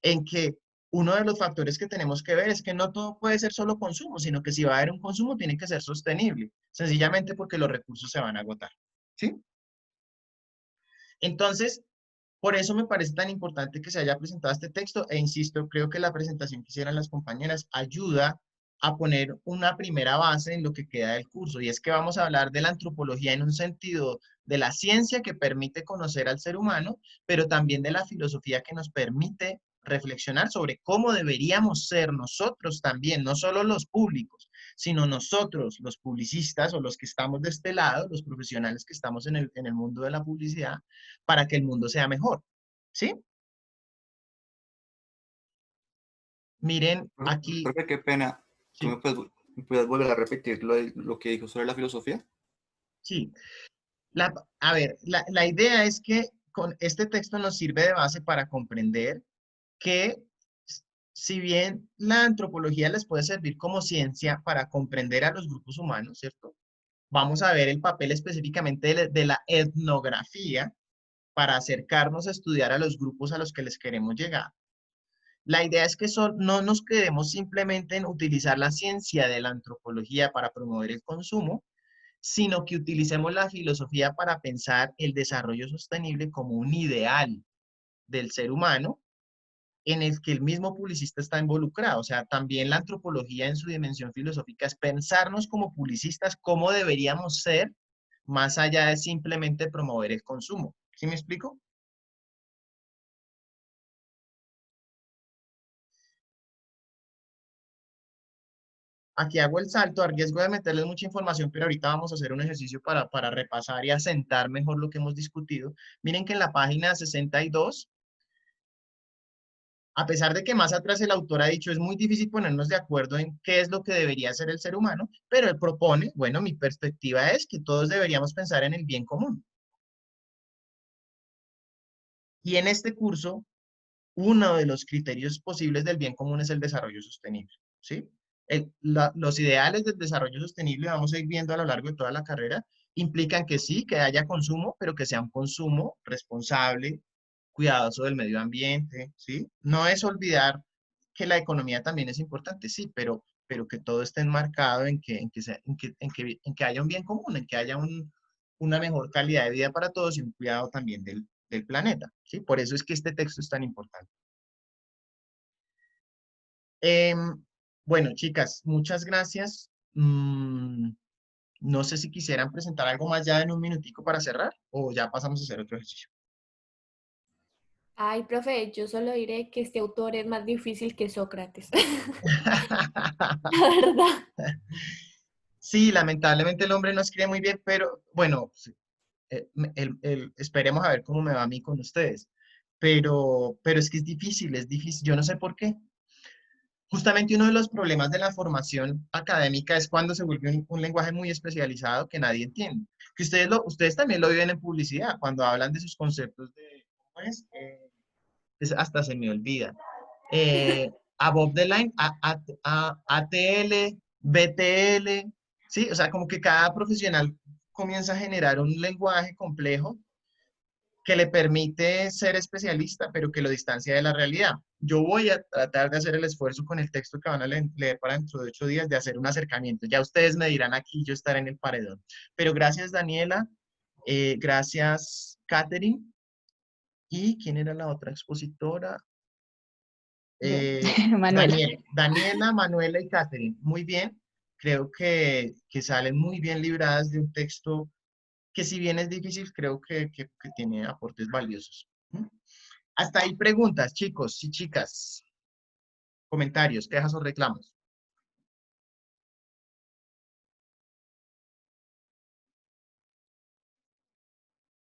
En que uno de los factores que tenemos que ver es que no todo puede ser solo consumo, sino que si va a haber un consumo tiene que ser sostenible, sencillamente porque los recursos se van a agotar, ¿sí? Entonces, por eso me parece tan importante que se haya presentado este texto e insisto, creo que la presentación que hicieron las compañeras ayuda a poner una primera base en lo que queda del curso y es que vamos a hablar de la antropología en un sentido de la ciencia que permite conocer al ser humano, pero también de la filosofía que nos permite reflexionar sobre cómo deberíamos ser nosotros también, no solo los públicos, sino nosotros, los publicistas o los que estamos de este lado, los profesionales que estamos en el mundo de la publicidad, para que el mundo sea mejor, ¿sí? Miren, aquí, Profe, qué pena. ¿Tú sí, me puedes volver a repetir lo que dijo sobre la filosofía? sí. A ver, la idea es que con este texto nos sirve de base para comprender que si bien la antropología les puede servir como ciencia para comprender a los grupos humanos, ¿cierto? Vamos a ver el papel específicamente de la etnografía para acercarnos a estudiar a los grupos a los que les queremos llegar. La idea es que no nos quedemos simplemente en utilizar la ciencia de la antropología para promover el consumo, sino que utilicemos la filosofía para pensar el desarrollo sostenible como un ideal del ser humano en el que el mismo publicista está involucrado. O sea, también la antropología en su dimensión filosófica es pensarnos como publicistas cómo deberíamos ser más allá de simplemente promover el consumo. ¿Sí me explico? Aquí hago el salto, a riesgo de meterles mucha información, pero ahorita vamos a hacer un ejercicio para repasar y asentar mejor lo que hemos discutido. Miren que en la página 62, a pesar de que más atrás el autor ha dicho es muy difícil ponernos de acuerdo en qué es lo que debería ser el ser humano, pero él propone, bueno, mi perspectiva es que todos deberíamos pensar en el bien común. Y en este curso, uno de los criterios posibles del bien común es el desarrollo sostenible, ¿sí? Los ideales del desarrollo sostenible, vamos a ir viendo a lo largo de toda la carrera, implican que sí, que haya consumo, pero que sea un consumo responsable, cuidadoso del medio ambiente, ¿sí? No es olvidar que la economía también es importante, sí, pero que todo esté enmarcado en que haya un bien común, en que haya una mejor calidad de vida para todos y un cuidado también del planeta, ¿sí? Por eso es que este texto es tan importante. Bueno, chicas, muchas gracias. No sé si quisieran presentar algo más ya en un minutico para cerrar o ya pasamos a hacer otro ejercicio. Ay, profe, yo solo diré que este autor es más difícil que Sócrates. La verdad. Sí, lamentablemente el hombre no escribe muy bien, pero bueno, sí, esperemos a ver cómo me va a mí con ustedes. Pero es que es difícil, yo no sé por qué. Justamente uno de los problemas de la formación académica es cuando se vuelve un lenguaje muy especializado que nadie entiende. Que ustedes también lo viven en publicidad, cuando hablan de sus conceptos de, ¿cómo es? Hasta se me olvida. Above the line, ATL, BTL, ¿sí? O sea, como que cada profesional comienza a generar un lenguaje complejo que le permite ser especialista, pero que lo distancia de la realidad. Yo voy a tratar de hacer el esfuerzo con el texto que van a leer para dentro de 8 días de hacer un acercamiento. Ya ustedes me dirán aquí, yo estaré en el paredón. Pero gracias, Daniela. Gracias, Catherine. ¿Y quién era la otra expositora? Yo, Manuela. Daniela, Manuela y Catherine. Muy bien. Creo que salen muy bien libradas de un texto que si bien es difícil, creo que tiene aportes valiosos. ¿Mm? Hasta ahí preguntas, chicos y chicas. Comentarios, quejas o reclamos.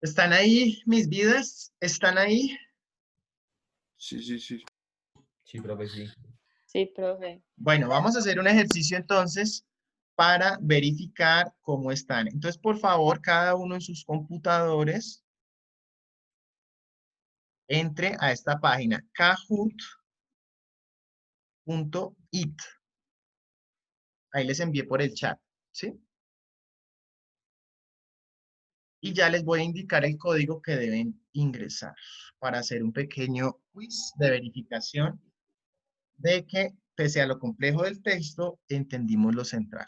¿Están ahí mis vidas? ¿Están ahí? Sí, sí, sí. Sí, profe, sí. Sí, profe. Bueno, vamos a hacer un ejercicio entonces para verificar cómo están. Entonces, por favor, cada uno en sus computadores entre a esta página kahoot.it. Ahí les envié por el chat, ¿sí? Y ya les voy a indicar el código que deben ingresar para hacer un pequeño quiz de verificación de que, pese a lo complejo del texto, entendimos lo central.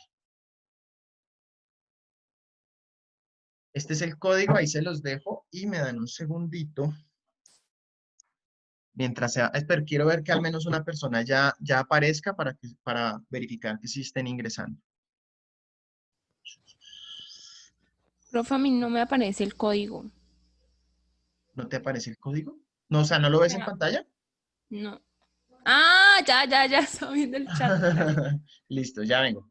Este es el código, ahí se los dejo y me dan un segundito. Mientras sea, espero, quiero ver que al menos una persona ya aparezca para verificar que sí estén ingresando. Profe, a mí no me aparece el código. ¿No te aparece el código? No, o sea, ¿no lo ves en pantalla? No. Ah, ya, estoy viendo el chat. Listo, ya vengo.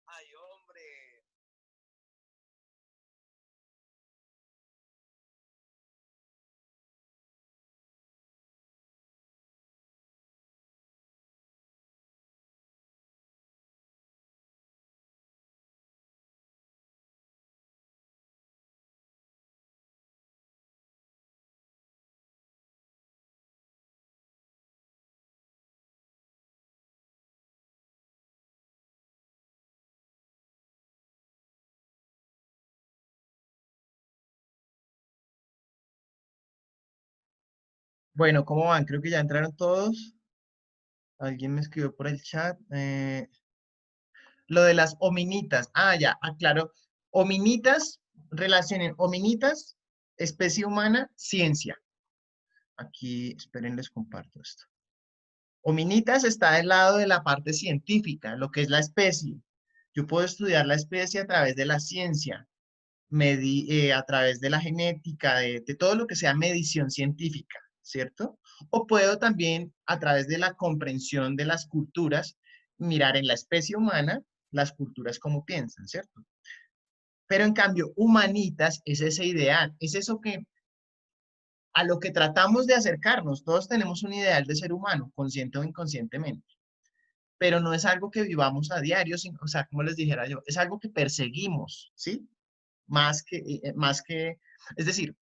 Ay, hombre. Bueno, ¿cómo van? Creo que ya entraron todos. Alguien me escribió por el chat. Lo de las hominitas. Ah, ya, aclaro. Hominitas, relacionen hominitas, especie humana, ciencia. Aquí, esperen, les comparto esto. Hominitas está del lado de la parte científica, lo que es la especie. Yo puedo estudiar la especie a través de la ciencia, a través de la genética, de todo lo que sea medición científica, ¿cierto? O puedo también, a través de la comprensión de las culturas, mirar en la especie humana las culturas como piensan, ¿cierto? Pero en cambio, humanitas es ese ideal, es eso que a lo que tratamos de acercarnos. Todos tenemos un ideal de ser humano, consciente o inconscientemente, pero no es algo que vivamos a diario, o sea, como les dijera yo, es algo que perseguimos, ¿sí? Es decir,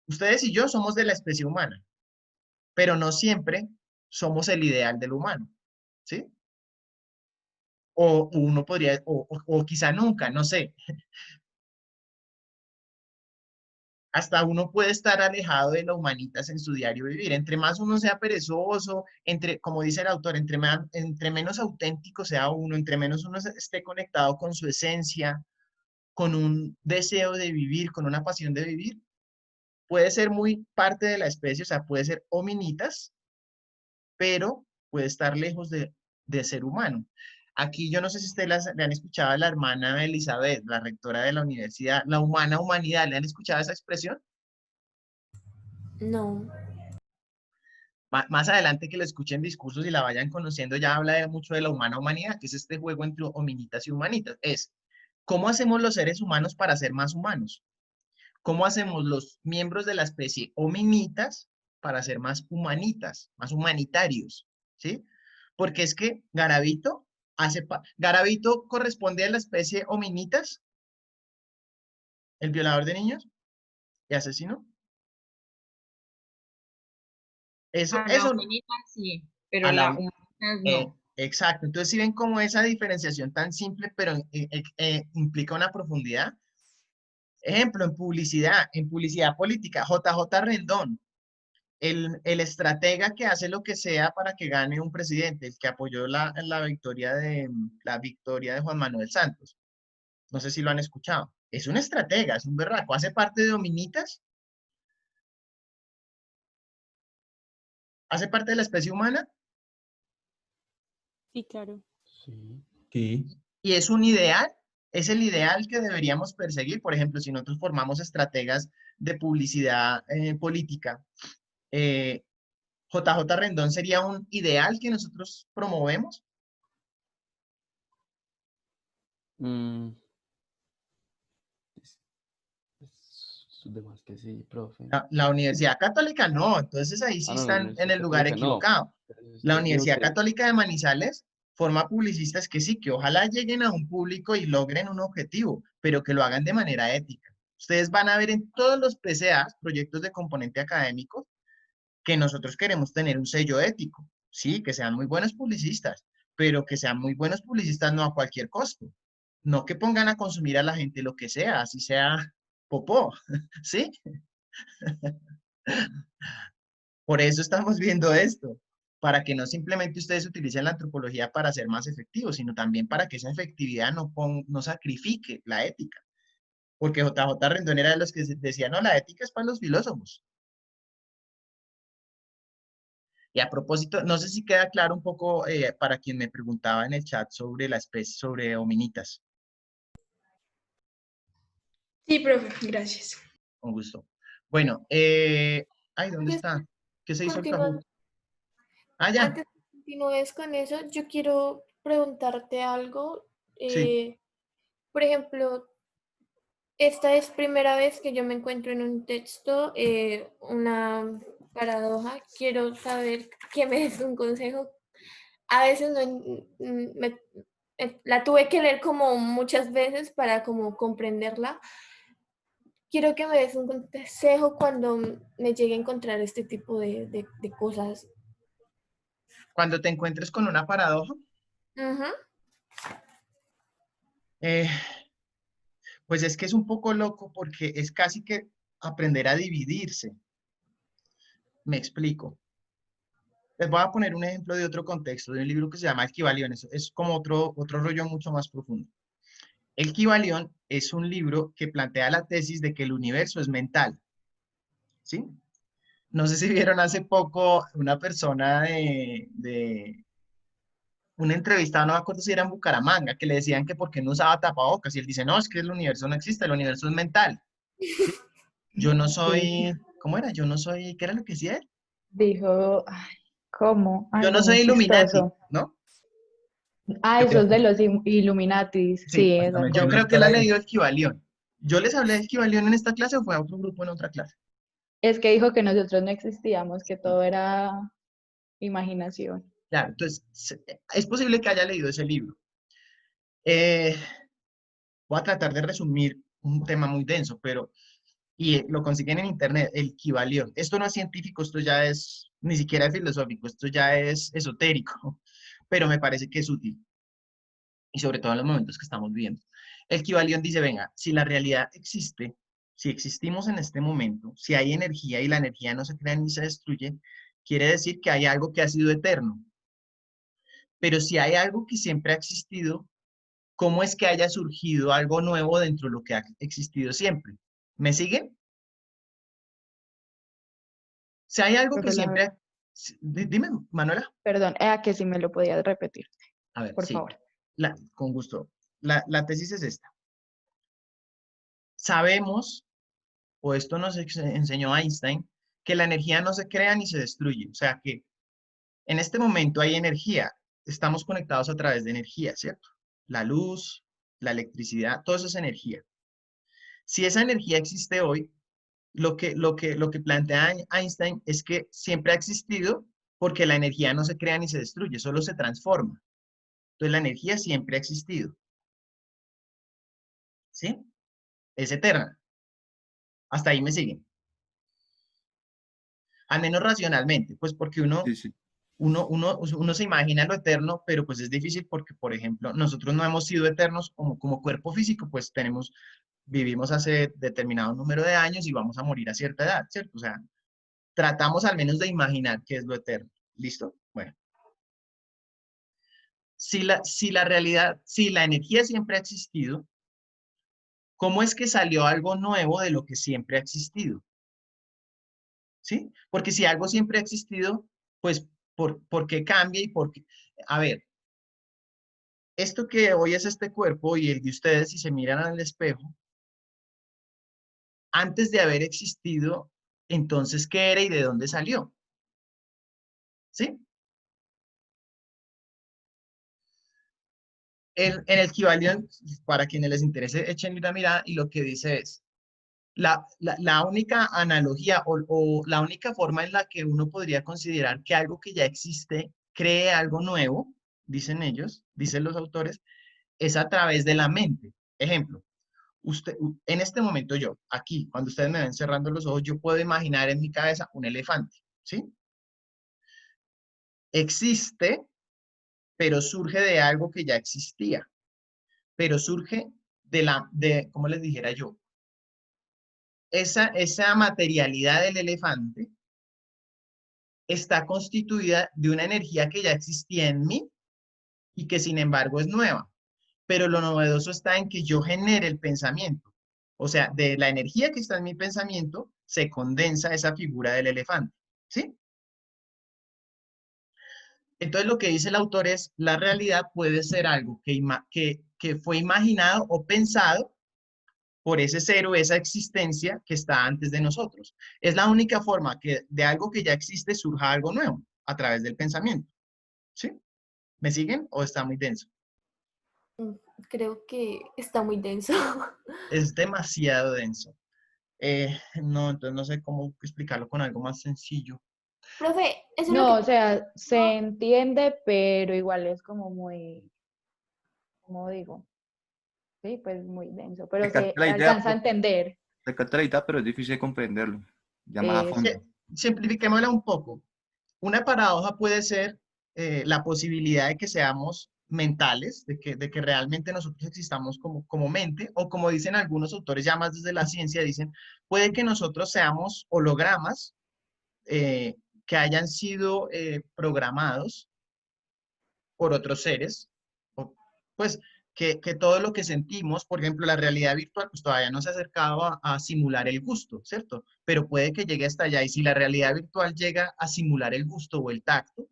ustedes y yo somos de la especie humana, pero no siempre somos el ideal del humano, ¿sí? O uno podría, o quizá nunca, no sé. Hasta uno puede estar alejado de lo humanitas en su diario vivir. Entre más uno sea perezoso, como dice el autor, entre menos auténtico sea uno, entre menos uno esté conectado con su esencia, con un deseo de vivir, con una pasión de vivir, puede ser muy parte de la especie, o sea, puede ser hominitas, pero puede estar lejos de ser humano. Aquí yo no sé si ustedes le han escuchado a la hermana Elizabeth, la rectora de la universidad, la humana humanidad, ¿le han escuchado esa expresión? No. Más adelante que la escuchen discursos y la vayan conociendo, ya habla mucho de la humana humanidad, que es este juego entre hominitas y humanitas. Es ¿Cómo hacemos los seres humanos para ser más humanos? ¿Cómo hacemos los miembros de la especie hominitas para ser más humanitas, más humanitarios? ¿Sí? Porque es que Garavito Garavito corresponde a la especie hominitas, el violador de niños y asesino. A la Eso humanita sí, pero a la la, humanita no. exacto. Entonces, si ven cómo esa diferenciación tan simple, pero implica una profundidad. Ejemplo, en publicidad política, JJ Rendón, el estratega que hace lo que sea para que gane un presidente, el que apoyó la victoria de Juan Manuel Santos. No sé si lo han escuchado. Es un estratega, es un berraco. ¿Hace parte de Dominitas? ¿Hace parte de la especie humana? Sí, claro. Sí. Sí. Y es un ideal, es el ideal que deberíamos perseguir. Por ejemplo, si nosotros formamos estrategas de publicidad política, JJ Rendón sería un ideal que nosotros promovemos. Mm, de más que sí, profe. La Universidad Católica no, entonces ahí sí Ah, no, la están en Universidad el lugar Católica no. equivocado. La Usted dijo Universidad que Católica de Manizales forma publicistas que sí, que ojalá lleguen a un público y logren un objetivo, pero que lo hagan de manera ética. Ustedes van a ver en todos los PCAs, proyectos de componente académico, que nosotros queremos tener un sello ético. Sí, que sean muy buenos publicistas, pero que sean muy buenos publicistas no a cualquier costo. No que pongan a consumir a la gente lo que sea, así sea popó, ¿sí? Por eso estamos viendo esto, para que no simplemente ustedes utilicen la antropología para ser más efectivos, sino también para que esa efectividad no sacrifique la ética. Porque JJ Rendón era de los que decía, no, la ética es para los filósofos. Y a propósito, no sé si queda claro un poco para quien me preguntaba en el chat sobre la especie, sobre hominitas. Sí, profe, gracias. Con gusto. Bueno, ay, ¿dónde está? ¿Qué se hizo el Kahoot? Ah, ya. Antes de que continúes con eso, yo quiero preguntarte algo. Sí. Por ejemplo, esta es primera vez que yo me encuentro en un texto, una paradoja. Quiero saber que me des un consejo. A veces la tuve que leer como muchas veces para como comprenderla. Quiero que me des un consejo cuando me llegue a encontrar este tipo de cosas. Cuando te encuentres con una paradoja, Ajá. pues es que es un poco loco porque es casi que aprender a dividirse. Me explico. Les voy a poner un ejemplo de otro contexto, de un libro que se llama El Kybalión. Es como otro rollo mucho más profundo. El Kybalión es un libro que plantea la tesis de que el universo es mental. ¿Sí? No sé si vieron hace poco una persona una entrevista, no me acuerdo si era en Bucaramanga, que le decían que por qué no usaba tapabocas. Y él dice, no, es que el universo no existe, el universo es mental. ¿Sí? Yo no soy, ¿cómo era? Yo no soy, ¿qué era lo que decía él? Dijo, ay, ¿cómo? Yo no Algo soy muy Illuminati, chistoso. ¿no? Ah, esos de los Illuminatis, Sí, sí, básicamente. Yo creo que él ha leído el Kybalión. ¿Yo les hablé del Kybalión en esta clase o fue a otro grupo en otra clase? es que dijo que nosotros no existíamos, que todo era imaginación. Claro, entonces, es posible que haya leído ese libro. Eh, Voy a tratar de resumir un tema muy denso, pero, lo consiguen en internet, el Kybalión. Esto no es científico, esto ya es, ni siquiera es filosófico, esto ya es esotérico, pero me parece que es útil, y sobre todo en los momentos que estamos viviendo. El Kybalión dice, venga, si la realidad existe, si existimos en este momento, si hay energía y la energía no se crea ni se destruye, quiere decir que hay algo que ha sido eterno. Pero si hay algo que siempre ha existido, ¿cómo es que haya surgido algo nuevo dentro de lo que ha existido siempre? ¿Me siguen? Si hay algo que Pero siempre... Dime, Manuela. perdón, que si me lo podías repetir, A ver, por sí, favor. con gusto. La tesis es esta. Sabemos, o esto nos enseñó Einstein, que la energía no se crea ni se destruye. O sea que en este momento hay energía. Estamos conectados a través de energía, ¿cierto? La luz, la electricidad, todo eso es energía. Si esa energía existe hoy, lo que plantea Einstein es que siempre ha existido porque la energía no se crea ni se destruye, solo se transforma. Entonces la energía siempre ha existido. ¿Sí? Es eterna. Hasta ahí me siguen. Al menos racionalmente, pues porque Sí, sí. uno se imagina lo eterno, pero pues es difícil porque, por ejemplo, nosotros no hemos sido eternos como cuerpo físico, pues vivimos hace determinado número de años y vamos a morir a cierta edad, ¿cierto? O sea, tratamos al menos de imaginar qué es lo eterno. ¿Listo? Bueno. Si la energía siempre ha existido, ¿cómo es que salió algo nuevo de lo que siempre ha existido? ¿Sí? Porque si algo siempre ha existido, pues, ¿por qué cambia y por qué? A ver, esto que hoy es este cuerpo y el de ustedes, si se miran al espejo, antes de haber existido, entonces, ¿qué era y de dónde salió? ¿Sí? En el Kybalion, para quienes les interese, echen una mirada y lo que dice es, la única analogía o la única forma en la que uno podría considerar que algo que ya existe cree algo nuevo, dicen ellos, dicen los autores, es a través de la mente. Ejemplo, en este momento yo, aquí, cuando ustedes me ven cerrando los ojos, yo puedo imaginar en mi cabeza un elefante, ¿sí? Existe, pero surge de algo que ya existía, pero surge ¿cómo les dijera yo? Esa materialidad del elefante está constituida de una energía que ya existía en mí y que sin embargo es nueva. Pero lo novedoso está en que yo genere el pensamiento. O sea, de la energía que está en mi pensamiento, se condensa esa figura del elefante. ¿Sí? Entonces lo que dice el autor es, la realidad puede ser algo que fue imaginado o pensado por ese cero, esa existencia que está antes de nosotros. Es la única forma que de algo que ya existe surja algo nuevo, a través del pensamiento. ¿Sí? ¿Me siguen o está muy denso? Creo que está muy denso. Es demasiado denso. No, entonces no sé cómo explicarlo con algo más sencillo. Profe, eso es lo No, o que... sea, se entiende, pero igual es como muy, ¿cómo digo? Sí, pues muy denso, pero Te capta se la idea, alcanza a entender. te capta la idea, pero es difícil de comprenderlo. Ya más a Eso. fondo. Simplifiquémosla un poco. Una paradoja puede ser la posibilidad de que seamos mentales, de que realmente nosotros existamos como mente, o como dicen algunos autores ya más desde la ciencia, dicen, puede que nosotros seamos hologramas que hayan sido programados por otros seres, pues que todo lo que sentimos, por ejemplo, la realidad virtual, pues todavía no se ha acercado a simular el gusto, ¿cierto? Pero puede que llegue hasta allá, y si la realidad virtual llega a simular el gusto o el tacto,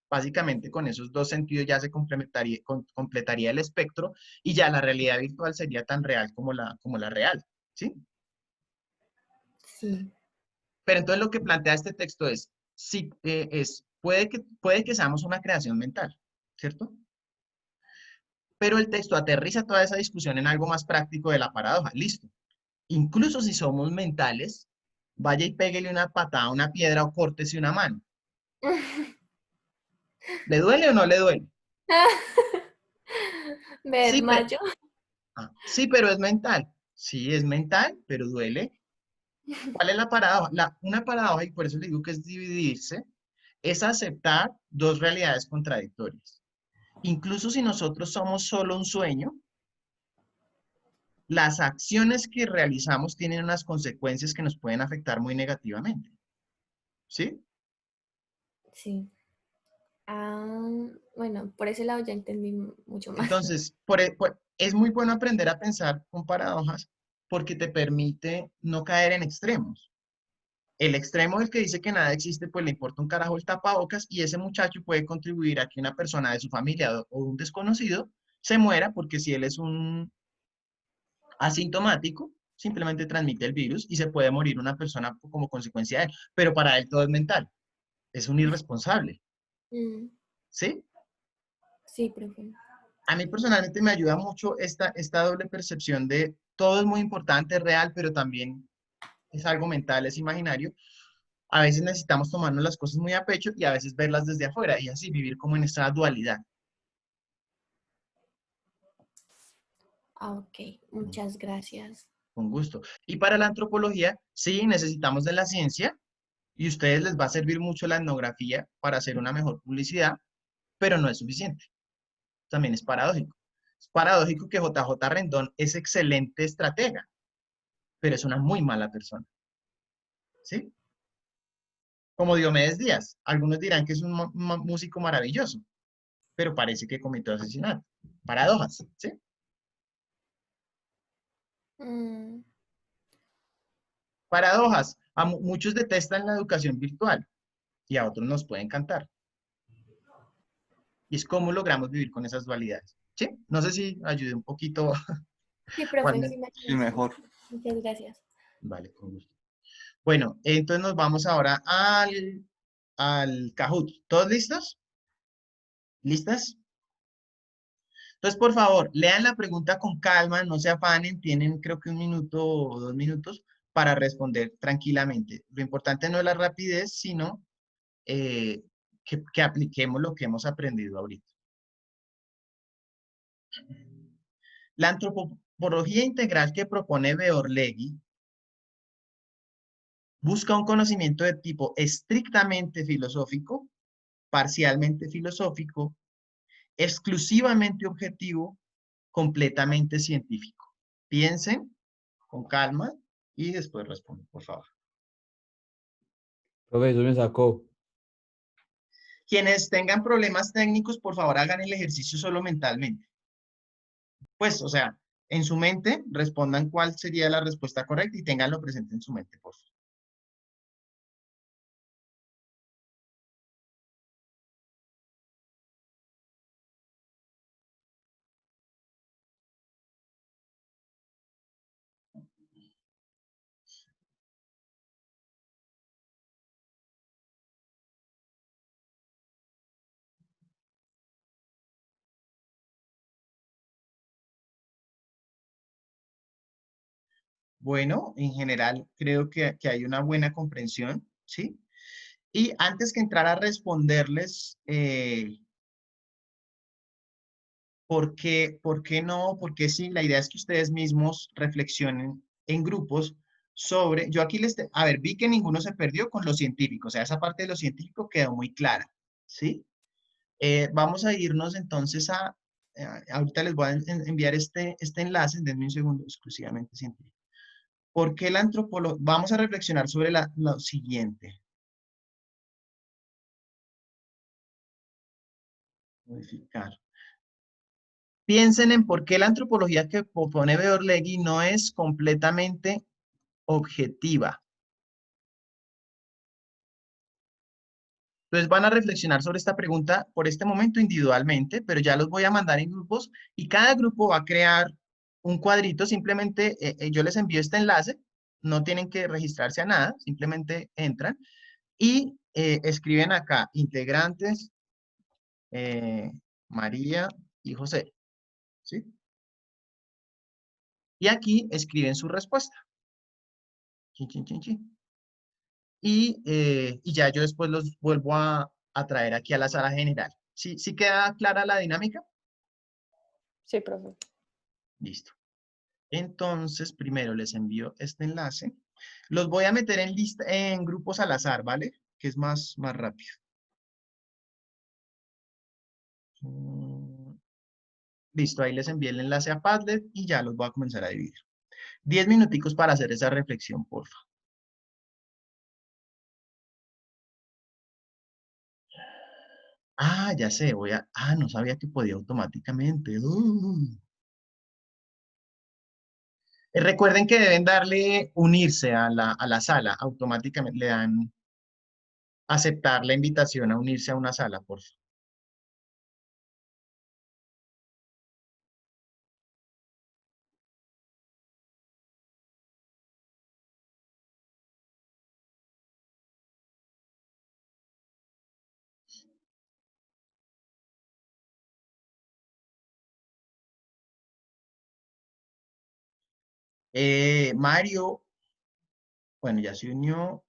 básicamente con esos dos sentidos ya se completaría el espectro, y ya la realidad virtual sería tan real como la real, ¿sí? Sí. Pero entonces lo que plantea este texto es, sí, puede que seamos una creación mental, ¿cierto? Pero el texto aterriza toda esa discusión en algo más práctico de la paradoja. Listo. Incluso si somos mentales, vaya y pégale una patada a una piedra o córtese una mano. ¿Le duele o no le duele? Me Sí, desmayo. sí, pero es mental. Sí, es mental, pero duele. ¿Cuál es la paradoja? Una paradoja, y por eso le digo que es dividirse, es aceptar dos realidades contradictorias. Incluso si nosotros somos solo un sueño, las acciones que realizamos tienen unas consecuencias que nos pueden afectar muy negativamente. ¿Sí? Sí. Bueno, por ese lado ya entendí mucho más. Entonces, es muy bueno aprender a pensar con paradojas porque te permite no caer en extremos. El extremo del que dice que nada existe, pues le importa un carajo el tapabocas, y ese muchacho puede contribuir a que una persona de su familia o un desconocido se muera, porque si él es un asintomático, simplemente transmite el virus y se puede morir una persona como consecuencia de él. Pero para él todo es mental. Es un irresponsable. Mm, ¿Sí? sí, profe. a mí personalmente me ayuda mucho esta doble percepción de todo es muy importante, es real, pero también es algo mental, es imaginario. A veces necesitamos tomarnos las cosas muy a pecho y a veces verlas desde afuera y así vivir como en esta dualidad. Ah, ok, muchas gracias. Con gusto. Y para la antropología, sí, necesitamos de la ciencia y a ustedes les va a servir mucho la etnografía para hacer una mejor publicidad, pero no es suficiente. También es paradójico. Es paradójico que JJ Rendón es excelente estratega, pero es una muy mala persona. ¿Sí? Como Diomedes Díaz. Algunos dirán que es un músico maravilloso, pero parece que cometió asesinato. Paradojas, ¿sí? Mm, Paradojas. Muchos detestan la educación virtual y a otros nos puede encantar. Y es cómo logramos vivir con esas dualidades. ¿Sí? No sé si ayude un poquito. sí, profe, sí me Sí, mejor. Muchas gracias. Vale, con gusto. Bueno, entonces nos vamos ahora al Kahoot. ¿Todos listos? ¿Listas? Entonces, por favor, lean la pregunta con calma, no se afanen, tienen creo que 1 minuto o 2 minutos para responder tranquilamente. Lo importante no es la rapidez, sino eh, que apliquemos lo que hemos aprendido ahorita. La antropología integral que propone Beorlegui busca un conocimiento de tipo estrictamente filosófico, parcialmente filosófico, exclusivamente objetivo, completamente científico. Piensen con calma y después responden, por favor. Profe, eso me sacó. Quienes tengan problemas técnicos, por favor, hagan el ejercicio solo mentalmente. Pues, o sea, en su mente, respondan cuál sería la respuesta correcta y ténganlo presente en su mente, por favor. Bueno, en general, creo que hay una buena comprensión, ¿sí? Y antes que entrar a responderles, por qué no? Porque sí, la idea es que ustedes mismos reflexionen en grupos sobre, yo aquí a ver, vi que ninguno se perdió con lo científico, o sea, esa parte de lo científico quedó muy clara, ¿sí? Vamos a irnos entonces ahorita les voy a enviar este enlace, denme un segundo, exclusivamente científico. ¿Por qué la antropología? Vamos a reflexionar sobre lo siguiente. Modificar. Piensen en por qué la antropología que propone Beorlegui no es completamente objetiva. Entonces van a reflexionar sobre esta pregunta por este momento individualmente, pero ya los voy a mandar en grupos y cada grupo va a crear un cuadrito. Simplemente yo les envío este enlace, no tienen que registrarse a nada, simplemente entran y escriben acá integrantes María y José, ¿sí? Y aquí escriben su respuesta. Chin, chin, chin, chin. Y ya yo después los vuelvo a traer aquí a la sala general. ¿Sí, sí queda clara la dinámica? Sí, profe. Listo. Entonces, primero les envío este enlace. Los voy a meter en grupos al azar, ¿vale? Que es más rápido. Listo, ahí les envié el enlace a Padlet y ya los voy a comenzar a dividir. 10 minuticos para hacer esa reflexión, por favor. Ah, ya sé, no sabía que podía automáticamente. Recuerden que deben darle unirse a la sala. Automáticamente le dan aceptar la invitación a unirse a una sala, por favor. Mario, bueno, ya se unió.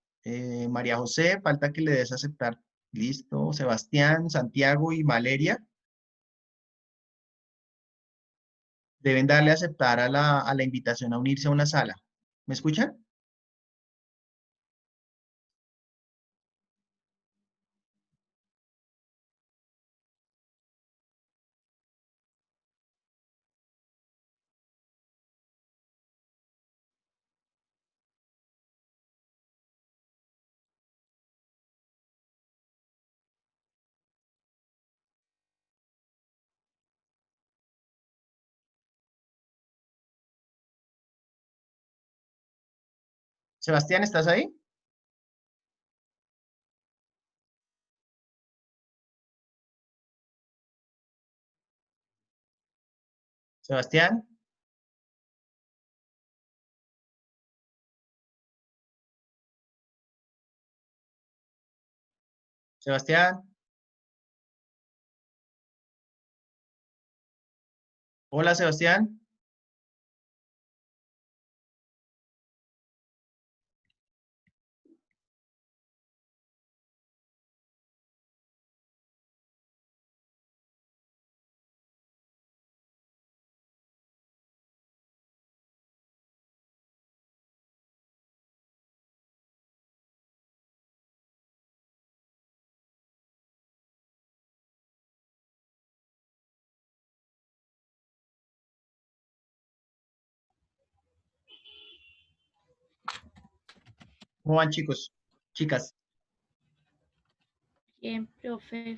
María José, falta que le des a aceptar. Listo. Sebastián, Santiago y Valeria deben darle a aceptar a la invitación a unirse a una sala. ¿Me escuchan? Sebastián, ¿estás ahí? Sebastián. Sebastián. Hola, Sebastián. ¿Cómo van, chicos? Chicas, Bien, profe.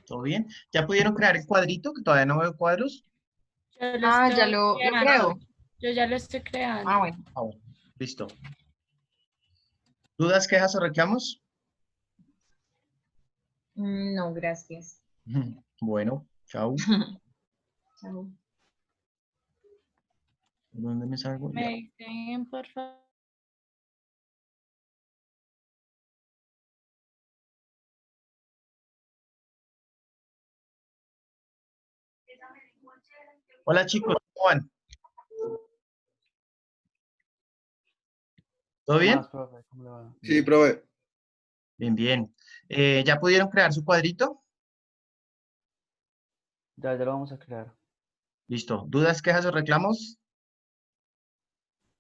¿todo bien? ¿Ya pudieron crear el cuadrito? Que todavía no veo cuadros. Yo lo Ah, ya estoy lo creando. creo. Yo ya lo estoy creando. Ah, bueno. Ah, bueno, listo. ¿Dudas, quejas o reclamos? No, gracias. Bueno, chao. Chao. ¿Dónde me salgo? Ya. Me dicen, por favor. Hola, chicos, ¿cómo van? ¿Todo ¿Qué bien? más, profe? ¿Cómo le va? Sí, profe. Bien, bien. ¿Ya pudieron crear su cuadrito? Ya lo vamos a crear. Listo. ¿Dudas, quejas o reclamos?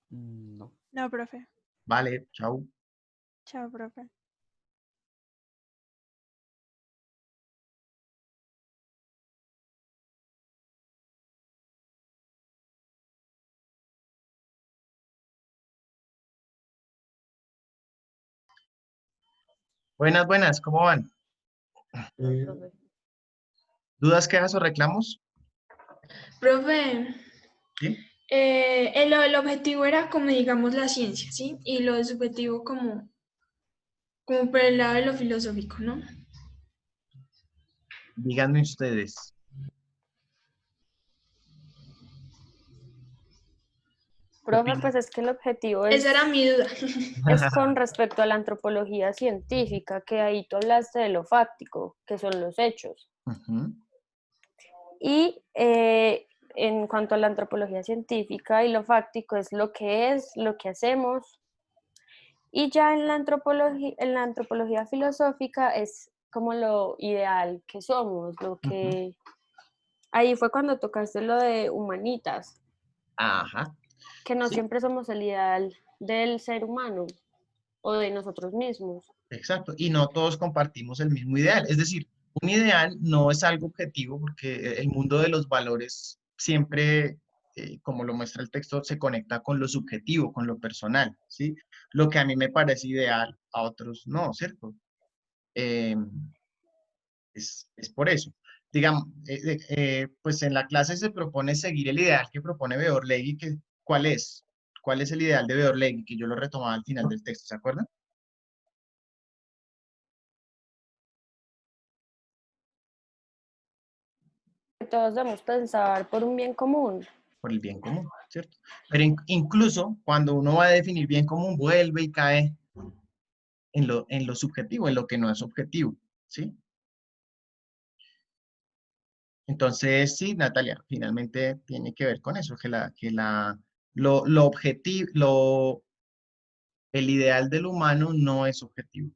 No. No, profe. Vale, chao. Chao, profe. Buenas, buenas, ¿cómo van? profe. ¿Dudas, quejas o reclamos? Profe, ¿Sí? el objetivo era como digamos la ciencia, ¿sí? Y lo subjetivo como por el lado de lo filosófico, ¿no? Díganme ustedes. ¿Qué Profe, opinan? pues es que el objetivo Esa era mi duda. es con respecto a la antropología científica, que ahí tú hablaste de lo fáctico, que son los hechos. Ujú. Y en cuanto a la antropología científica y lo fáctico es, lo que hacemos. Y ya en la antropología filosófica es como lo ideal que somos, lo Ujú. que... Ahí fue cuando tocaste lo de humanitas, Ajá. que no Sí, siempre somos el ideal del ser humano o de nosotros mismos. exacto. Y no todos compartimos el mismo ideal. Es decir, un ideal no es algo objetivo porque el mundo de los valores siempre, como lo muestra el texto, se conecta con lo subjetivo, con lo personal, ¿sí? Lo que a mí me parece ideal, a otros no, ¿cierto? Eh, es por eso. Digamos, pues en la clase se propone seguir el ideal que propone Beorlegui, que, ¿cuál es? ¿Cuál es el ideal de Beorlegui? Que yo lo retomaba al final del texto, ¿se acuerdan? Que todos debemos pensar por un bien común. Por el bien común, ¿cierto? Pero incluso cuando uno va a definir bien común, vuelve y cae en lo subjetivo, en lo que no es objetivo, ¿sí? Entonces, sí, Natalia, finalmente tiene que ver con eso, que Lo objetivo, el ideal del humano no es objetivo.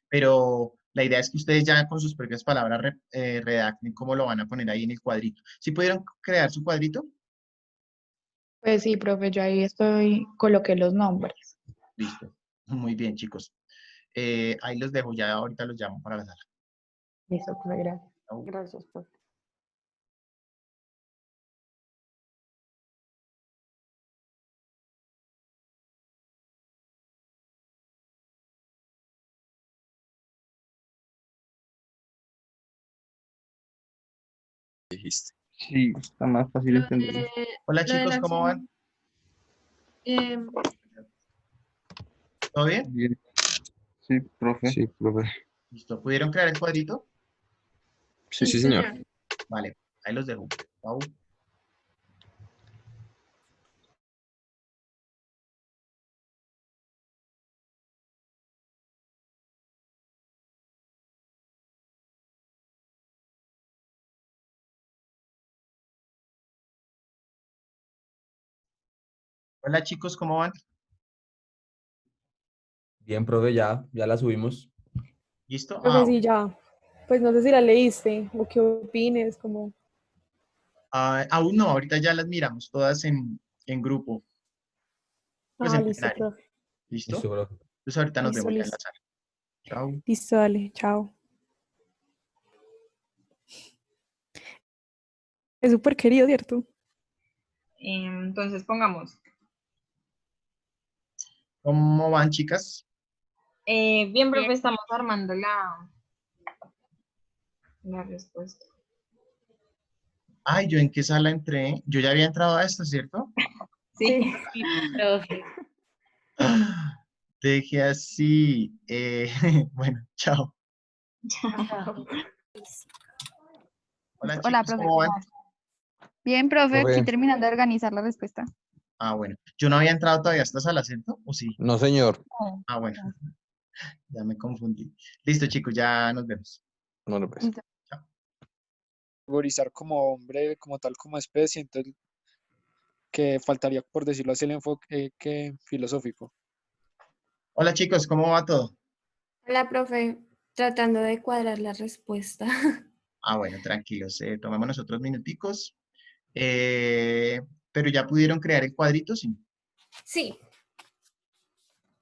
Pero la idea es que ustedes ya con sus propias palabras redacten cómo lo van a poner ahí en el cuadrito. ¿Sí pudieron crear su cuadrito? Pues sí, profe, yo ahí coloqué los nombres. Listo. Muy bien, chicos. Ahí los dejo, ya ahorita los llamo para la sala. Listo, profe, gracias. Chao. Gracias, profe. Dijiste. Sí, está más fácil Lo entenderlo. de, Hola lo de chicos, la ¿cómo van? em, ¿Todo bien? Bien. Sí, profe. Sí, profe. Listo. ¿Pudieron crear el cuadrito? Sí, sí, sí, señor. señor. Vale, ahí los dejo. Chao. Hola chicos, ¿cómo van? Bien, profe, ya la subimos. ¿Listo? Profe, Ok. sí, ya. Pues no sé si la leíste o qué opines, como... Aún no, ahorita ya las miramos todas en grupo, pues Ah, en listo, plenario. profe. ¿Listo? Listo, profe. Entonces ahorita nos Listo, vemos ya en la listo. sala. Chao. Listo, dale, chao. Es súper querido, ¿cierto? Entonces pongamos, ¿Cómo van, chicas? bien, profe, estamos armando la respuesta. Ay, ¿yo en qué sala entré? Yo ya había entrado a esta, ¿cierto? Sí. Sí, profe. Dejé así. Bueno, chao. Chao. Hola Hola, chicos, profe, ¿cómo ¿cómo van? vas? Bien, profe, aquí Profe. terminando de organizar la respuesta. Ah, bueno. Yo no había entrado todavía a esta sala, ¿cierto? ¿O sí? No, señor. Oh, Ah, bueno. Ya me confundí. Listo, chicos, ya nos vemos. No lo ves. listo. Chao. Categorizar como hombre, como tal, como especie, entonces que faltaría, por decirlo así, el enfoque filosófico. Hola chicos, ¿cómo va todo? Hola, profe, tratando de cuadrar la respuesta. Ah, bueno, tranquilos. Tomémonos otros minuticos. Pero ya pudieron crear el cuadrito, sí. Sí,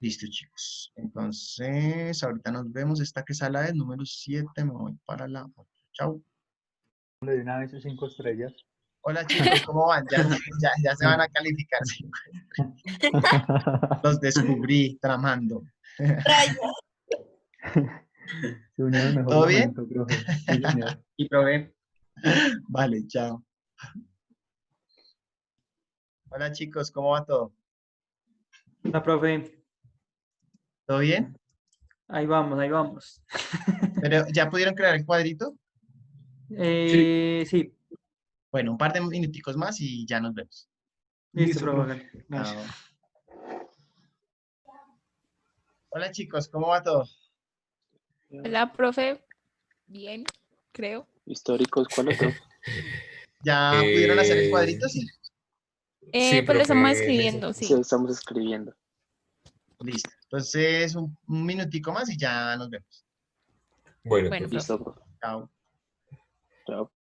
Listo, chicos. Entonces, ahorita nos vemos. ¿Esta qué sala es? Número 7. Me voy para la 8. Chao. Le di una vez sus 5 estrellas. Hola chicos, ¿cómo van? Ya se van a calificar 5 Los descubrí tramando. Se unió en el mejor ¿Todo bien? momento, profe. Sí, señor. Y profe. Vale, chao. Hola chicos, ¿cómo va todo? Hola, profe. ¿Todo bien? Ahí vamos, ahí vamos. ¿Pero ya pudieron crear el cuadrito? Sí, Bueno, un par de minuticos más y ya nos vemos. listo, Listo, profe. profe. Gracias. Chao. Hola chicos, ¿cómo va todo? Hola, profe. Bien, creo. Históricos, ¿cuál otro? ¿Ya pudieron hacer el cuadrito? Sí. Pues lo estamos escribiendo, Sí, sí. estamos escribiendo. Listo. Entonces, un minutico más y ya nos vemos. Bueno, profe. Listo, profe. Chao. Chao.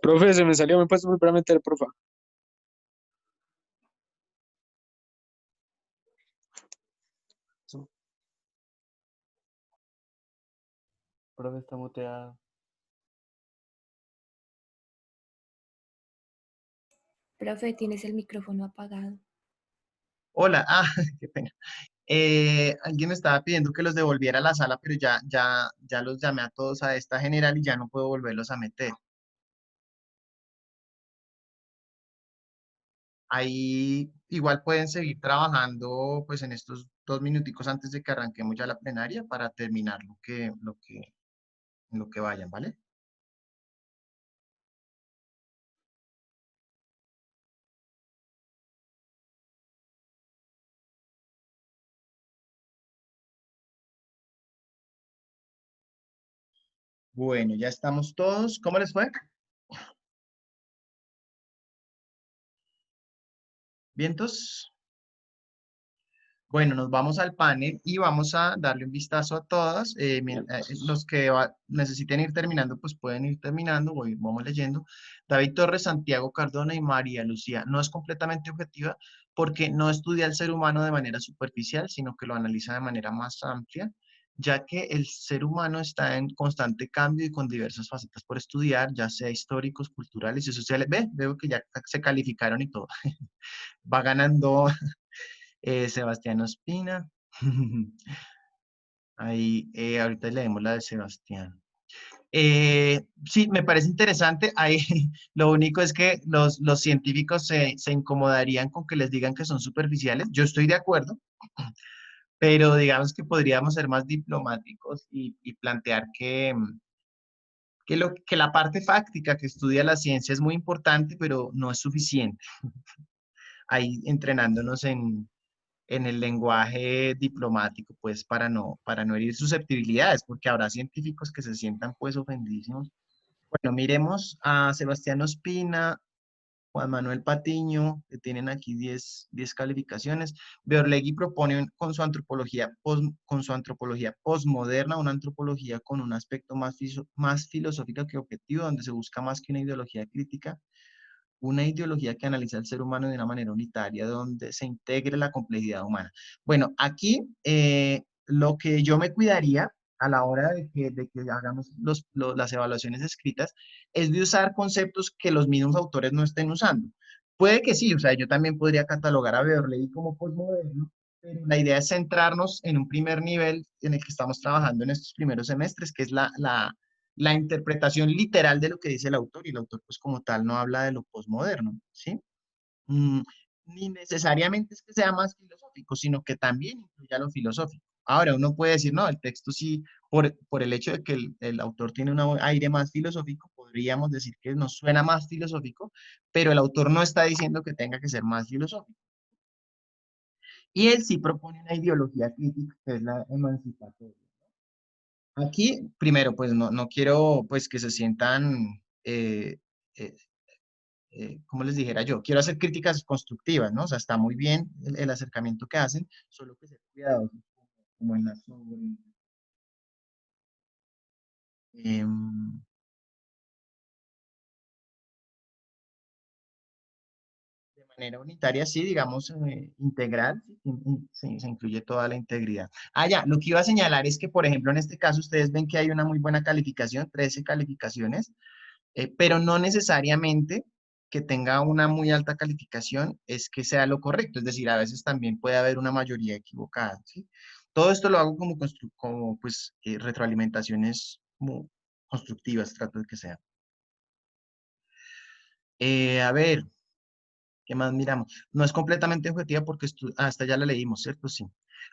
Profe, se me salió, me puedes volver a meter, porfa. Profe, está muteado. profe, tienes el micrófono apagado. Hola, qué pena. Alguien me estaba pidiendo que los devolviera a la sala, pero ya los llamé a todos a esta general y ya no puedo volverlos a meter. Ahí igual pueden seguir trabajando pues en estos 2 minuticos antes de que arranquemos ya la plenaria para terminar lo que vayan, ¿vale? Bueno, ya estamos todos. ¿Cómo les fue? ¿Vientos? Bueno, nos vamos al panel y vamos a darle un vistazo a todas. Los que necesiten ir terminando, pues pueden ir terminando. Vamos leyendo. David Torres, Santiago Cardona y María Lucía. No es completamente objetiva porque no estudia al ser humano de manera superficial, sino que lo analiza de manera más amplia, ya que el ser humano está en constante cambio y con diversas facetas por estudiar, ya sea históricos, culturales y sociales. Veo que ya se calificaron y todo. Va ganando Sebastián Ospina. Ahí, ahorita leemos la de Sebastián. Sí, me parece interesante. Ahí, lo único es que los científicos se incomodarían con que les digan que son superficiales. Yo estoy de acuerdo, pero digamos que podríamos ser más diplomáticos y plantear que la parte fáctica que estudia la ciencia es muy importante, pero no es suficiente. Ahí entrenándonos en el lenguaje diplomático, pues para no herir susceptibilidades, porque habrá científicos que se sientan pues ofendidísimos. Bueno, miremos a Sebastián Ospina, Juan Manuel Patiño, que tienen aquí 10 calificaciones. Beorlegui propone con su antropología postmoderna, una antropología con un aspecto más filosófico que objetivo, donde se busca más que una ideología crítica, una ideología que analiza al ser humano de una manera unitaria, donde se integre la complejidad humana. Bueno, aquí lo que yo me cuidaría a la hora de que hagamos las evaluaciones escritas es de usar conceptos que los mismos autores no estén usando. Puede que sí, o sea, yo también podría catalogar a Beorley como postmoderno, pero la idea es centrarnos en un primer nivel en el que estamos trabajando en estos primeros semestres, que es la interpretación literal de lo que dice el autor, y el autor pues como tal no habla de lo posmoderno, ¿sí? Mm, Ni necesariamente es que sea más filosófico, sino que también incluya lo filosófico. Ahora, uno puede decir, no, el texto sí, por el hecho de que el autor tiene un aire más filosófico, podríamos decir que nos suena más filosófico, pero el autor no está diciendo que tenga que ser más filosófico. Y él sí propone una ideología crítica, que es la emancipatoria. Aquí, primero, pues no quiero pues que se sientan, eh, como les dijera yo, quiero hacer críticas constructivas, ¿no? O sea, está muy bien el acercamiento que hacen, solo que ser cuidadosos, como en la em, de manera unitaria, sí, digamos, integral, sí, se incluye toda la integridad. Ya, lo que iba a señalar es que, por ejemplo, en este caso, ustedes ven que hay una muy buena calificación, 13 calificaciones, pero no necesariamente que tenga una muy alta calificación es que sea lo correcto, es decir, a veces también puede haber una mayoría equivocada, ¿sí? Todo esto lo hago como pues, retroalimentaciones como constructivas, trato de que sea. A ver, ¿qué más miramos? No es completamente objetiva porque hasta ya la leímos, ¿cierto? Sí.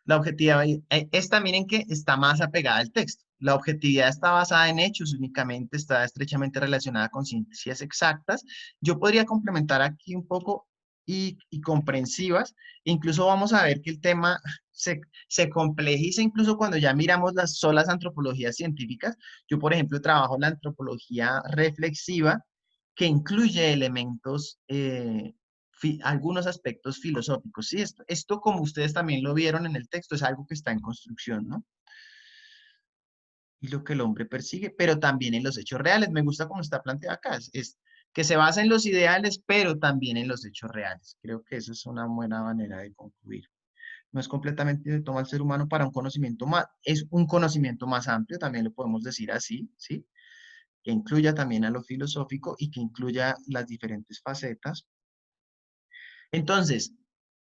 La objetividad es también en que está más apegada al texto. La objetividad está basada en hechos únicamente, está estrechamente relacionada con ciencias exactas. Yo podría complementar aquí un poco y comprensivas. Incluso vamos a ver que el tema se complejiza incluso cuando ya miramos las solas antropologías científicas. Yo, por ejemplo, trabajo la antropología reflexiva, que incluye elementos algunos aspectos filosóficos. Sí, esto, como ustedes también lo vieron en el texto, es algo que está en construcción, ¿no? Y lo que el hombre persigue, pero también en los hechos reales. Me gusta cómo está planteado acá. Es que se basa en los ideales, pero también en los hechos reales. Creo que eso es una buena manera de concluir. No es completamente toma el ser humano para un conocimiento más, es un conocimiento más amplio, también lo podemos decir así, ¿sí? Que incluya también a lo filosófico y que incluya las diferentes facetas. Entonces,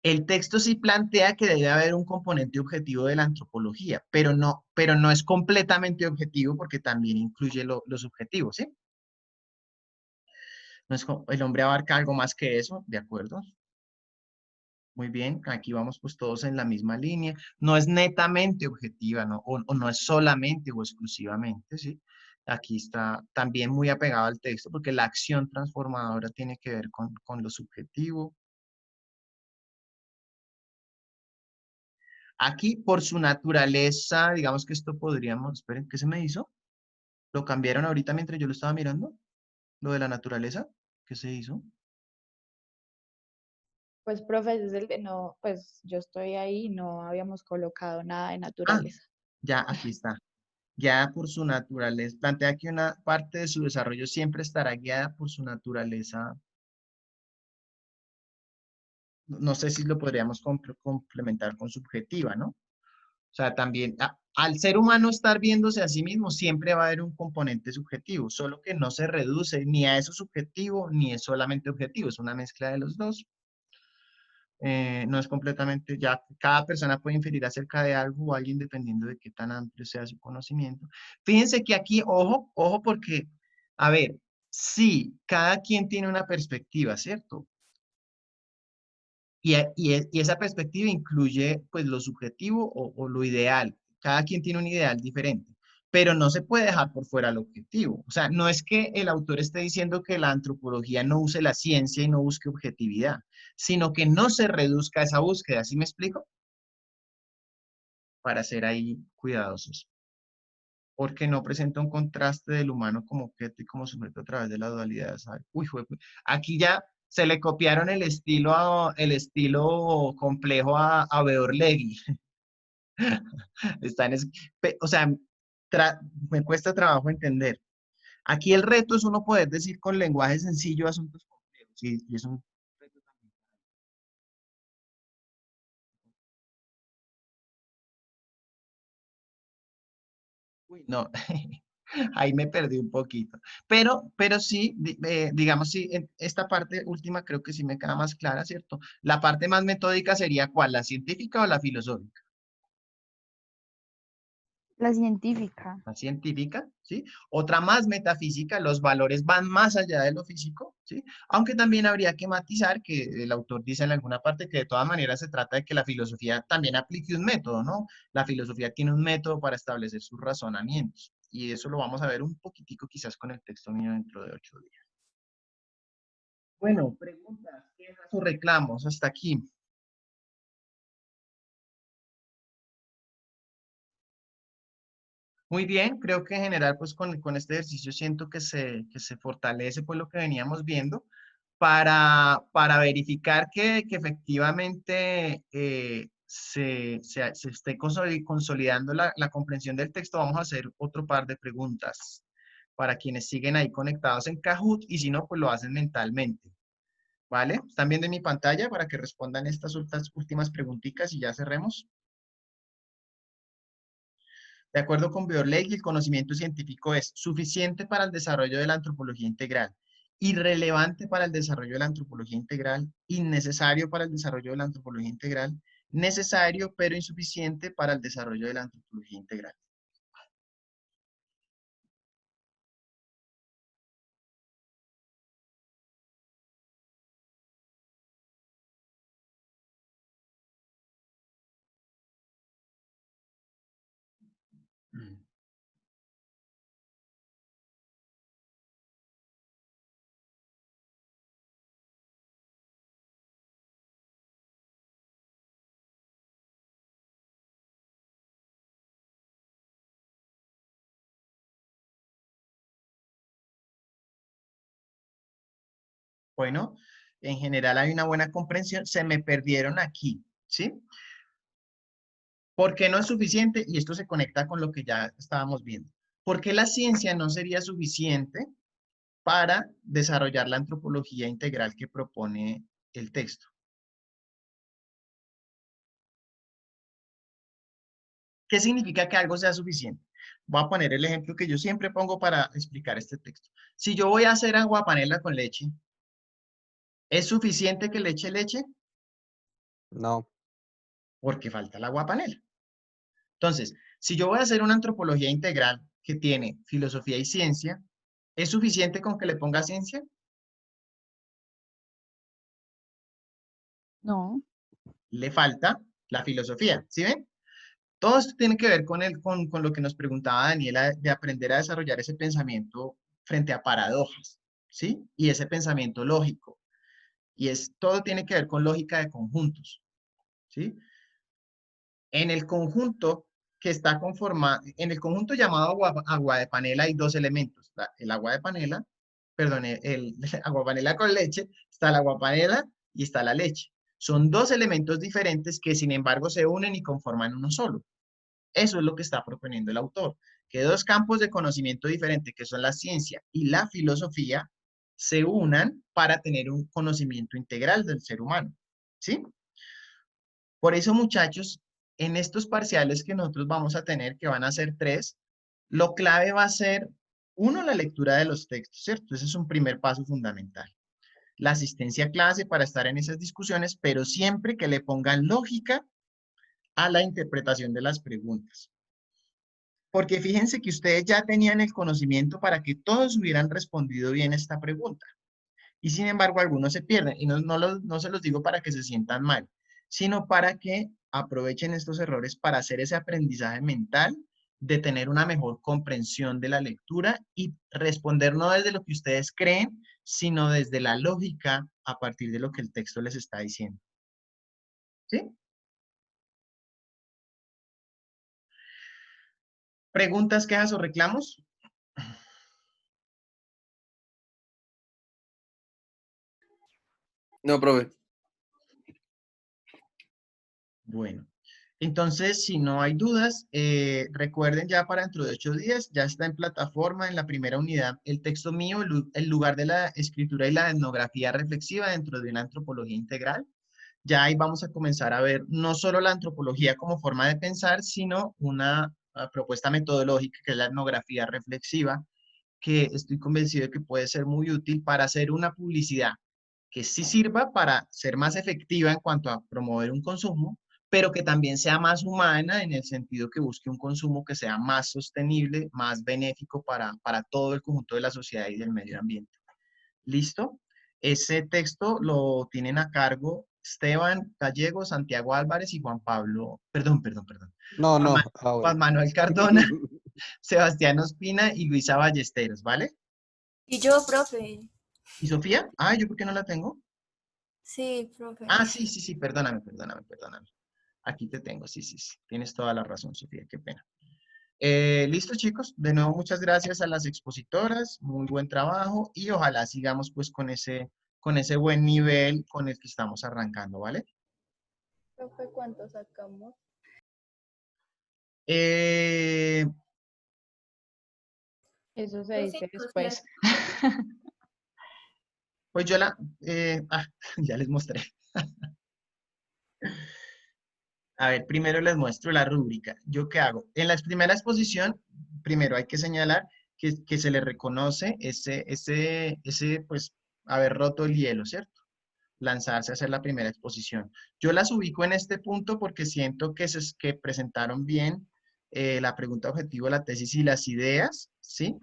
El texto sí plantea que debe haber un componente objetivo de la antropología, pero no es completamente objetivo porque también incluye lo subjetivo, ¿sí? No es el hombre abarca algo más que eso, ¿de acuerdo? Muy bien, aquí vamos pues todos en la misma línea. No es netamente objetiva, ¿no? O no es solamente o exclusivamente, ¿sí? Aquí está también muy apegado al texto porque la acción transformadora tiene que ver con lo subjetivo. Aquí, por su naturaleza, digamos que esto podríamos, esperen, ¿qué se me hizo? ¿Lo cambiaron ahorita mientras yo lo estaba mirando? ¿Lo de la naturaleza? ¿Qué se hizo? Pues, profe, desde el que no, pues yo estoy ahí y no habíamos colocado nada de Ah, naturaleza. ya, aquí está. Guiada por su naturaleza. Plantea que una parte de su desarrollo siempre estará guiada por su naturaleza. No sé si lo podríamos complementar con subjetiva, ¿no? O sea, también al ser humano estar viéndose a sí mismo, siempre va a haber un componente subjetivo, solo que no se reduce ni a eso subjetivo, ni es solamente objetivo, es una mezcla de los dos. No es completamente, ya cada persona puede inferir acerca de algo o alguien dependiendo de qué tan amplio sea su conocimiento. Fíjense que aquí, ojo, ojo, porque, a ver, sí, cada quien tiene una perspectiva, ¿cierto? Y esa perspectiva incluye pues lo subjetivo o lo ideal. Cada quien tiene un ideal diferente, pero no se puede dejar por fuera el objetivo. O sea, no es que el autor esté diciendo que la antropología no use la ciencia y no busque objetividad, sino que no se reduzca a esa búsqueda. ¿Sí me explico? Para ser ahí cuidadosos. Porque no presenta un contraste del humano como objeto y como sujeto a través de la dualidad. ¿Sabe? Uy, aquí ya se le copiaron el estilo complejo a Beorlegui. O sea, me cuesta trabajo entender. Aquí el reto es uno poder decir con lenguaje sencillo asuntos complejos. Y es un reto también. Uy, no, ahí me perdí un poquito. Pero sí, digamos, sí, en esta parte última creo que sí me queda más clara, ¿cierto? La parte más metódica sería ¿cuál? ¿La científica o la filosófica? La científica. La científica, ¿sí? Otra más metafísica, los valores van más allá de lo físico, ¿sí? Aunque también habría que matizar que el autor dice en alguna parte que de todas maneras se trata de que la filosofía también aplique un método, ¿no? La filosofía tiene un método para establecer sus razonamientos. Y eso lo vamos a ver un poquitico quizás con el texto mío dentro de 8 días. Bueno, preguntas, quejas o reclamos hasta aquí. Muy bien, creo que en general pues con este ejercicio siento que se fortalece pues lo que veníamos viendo para verificar que efectivamente se esté consolidando la comprensión del texto. Vamos a hacer otro par de preguntas para quienes siguen ahí conectados en Kahoot y si no pues lo hacen mentalmente. ¿Vale? ¿Están viendo en mi pantalla para que respondan estas últimas preguntitas y ya cerremos? De acuerdo con Beorlegui, el conocimiento científico es suficiente para el desarrollo de la antropología integral, irrelevante para el desarrollo de la antropología integral, innecesario para el desarrollo de la antropología integral, necesario pero insuficiente para el desarrollo de la antropología integral. Bueno, en general hay una buena comprensión. Se me perdieron aquí, ¿sí? ¿Por qué no es suficiente? Y esto se conecta con lo que ya estábamos viendo. ¿Por qué la ciencia no sería suficiente para desarrollar la antropología integral que propone el texto? ¿Qué significa que algo sea suficiente? Voy a poner el ejemplo que yo siempre pongo para explicar este texto. Si yo voy a hacer agua panela con leche, ¿es suficiente que le eche leche? No. Porque falta la agua panela. Entonces, si yo voy a hacer una antropología integral que tiene filosofía y ciencia, ¿es suficiente con que le ponga ciencia? No. Le falta la filosofía, ¿sí ven? Todo esto tiene que ver con lo que nos preguntaba Daniela, de aprender a desarrollar ese pensamiento frente a paradojas, ¿sí? Y ese pensamiento lógico. Todo tiene que ver con lógica de conjuntos, ¿sí? En el conjunto que está conformado, en el conjunto llamado agua de panela hay dos elementos. El agua de panela, perdón, el agua panela con leche, está el agua panela y está la leche. Son dos elementos diferentes que sin embargo se unen y conforman uno solo. Eso es lo que está proponiendo el autor, que dos campos de conocimiento diferentes, que son la ciencia y la filosofía, se unan para tener un conocimiento integral del ser humano, ¿sí? Por eso, muchachos, en estos parciales que nosotros vamos a tener, que van a ser 3, lo clave va a ser, uno, la lectura de los textos, ¿cierto? Ese es un primer paso fundamental. La asistencia a clase para estar en esas discusiones, pero siempre que le pongan lógica a la interpretación de las preguntas. Porque fíjense que ustedes ya tenían el conocimiento para que todos hubieran respondido bien esta pregunta. Y sin embargo, algunos se pierden. Y no se los digo para que se sientan mal, sino para que aprovechen estos errores para hacer ese aprendizaje mental de tener una mejor comprensión de la lectura y responder no desde lo que ustedes creen, sino desde la lógica a partir de lo que el texto les está diciendo. ¿Sí? ¿Preguntas, quejas o reclamos? No, profe. Bueno, entonces, si no hay dudas, recuerden ya para dentro de 8 días, ya está en plataforma en la primera unidad el texto mío, el lugar de la escritura y la etnografía reflexiva dentro de una antropología integral. Ya ahí vamos a comenzar a ver no solo la antropología como forma de pensar, sino una propuesta metodológica que es la etnografía reflexiva, que estoy convencido de que puede ser muy útil para hacer una publicidad que sí sirva para ser más efectiva en cuanto a promover un consumo, pero que también sea más humana en el sentido que busque un consumo que sea más sostenible, más benéfico para todo el conjunto de la sociedad y del medio ambiente. ¿Listo? Ese texto lo tienen a cargo Esteban Gallego, Santiago Álvarez y Juan Pablo, perdón. No, no. Juan Manuel Cardona, Sebastián Ospina y Luisa Ballesteros, ¿vale? Y yo, profe. ¿Y Sofía? Ah, ¿yo por qué no la tengo? Sí, profe. Ah, sí, perdóname. Aquí te tengo, sí. Tienes toda la razón, Sofía, qué pena. Listo, chicos. De nuevo, muchas gracias a las expositoras. Muy buen trabajo y ojalá sigamos pues con ese buen nivel con el que estamos arrancando, ¿vale? Profe, ¿cuánto sacamos? Eso se dice después. Pues yo ya les mostré. A ver, primero les muestro la rúbrica. ¿Yo qué hago? En la primera exposición, primero hay que señalar que se le reconoce pues, haber roto el hielo, ¿cierto? Lanzarse a hacer la primera exposición. Yo las ubico en este punto porque siento que presentaron bien la pregunta objetivo, la tesis y las ideas, ¿sí?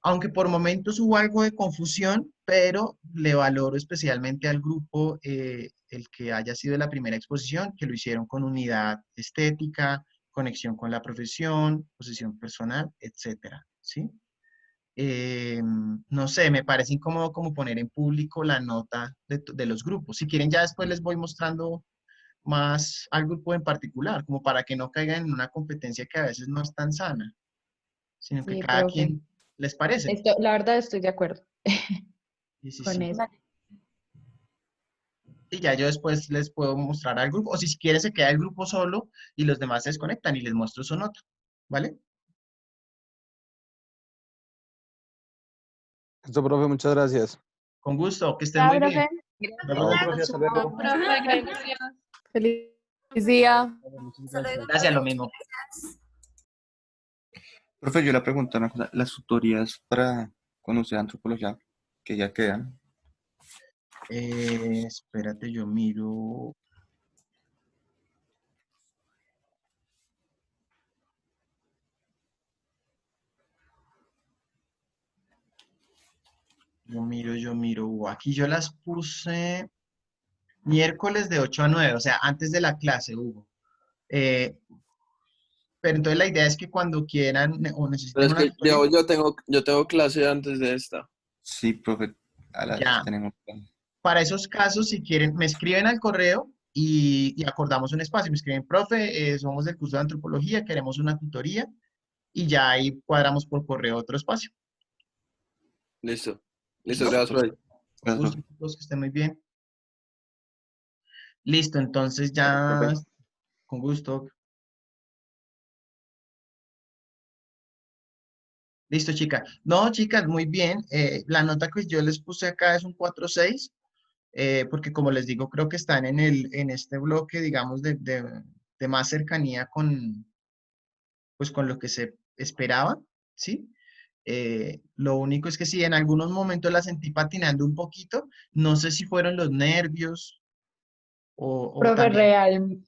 Aunque por momentos hubo algo de confusión, pero le valoro especialmente al grupo el que haya sido la primera exposición, que lo hicieron con unidad estética, conexión con la profesión, posición personal, etcétera, ¿sí? No sé, me parece incómodo como poner en público la nota de los grupos. Si quieren, ya después les voy mostrando más al grupo en particular, como para que no caigan en una competencia que a veces no es tan sana, sino que Sí, cada profe. quien les parece. La verdad estoy de acuerdo con Sí. eso. Y ya yo después les puedo mostrar al grupo, o si quieren se queda el grupo solo y los demás se desconectan y les muestro su nota, ¿vale? Listo, profe, muchas gracias. Con gusto, que estén muy bien. Chao. Profe, hasta luego. Profe, gracias. Feliz día. Muchas Hasta luego. gracias. Gracias, lo mismo. Profe, yo le pregunto una cosa. Las tutorías para conocer antropología que ya quedan. Espérate, yo miro. Yo miro. Aquí yo las puse miércoles de 8 a 9, o sea, antes de la clase, Hugo. Eh, pero entonces la idea es que cuando quieran o Pero necesiten es una que tutoría, yo tengo clase antes de esta. Sí, profe, a las ya. tenemos. Para esos casos, si quieren, me escriben al correo y acordamos un espacio. Me escriben, profe, somos del curso de antropología, queremos una tutoría y ya ahí cuadramos por correo otro espacio. Listo. Listo, ¿Listo? gracias, profe. Con gusto, chicos, que estén muy bien. Listo, entonces ya, Profe. con gusto. Listo, chica. No, chicas, muy bien. La nota que yo les puse acá es un 4.6, porque como les digo, creo que están en este bloque, digamos, de más cercanía pues, con lo que se esperaba, ¿sí? Lo único es que sí, en algunos momentos la sentí patinando un poquito. No sé si fueron los nervios o Profe, también,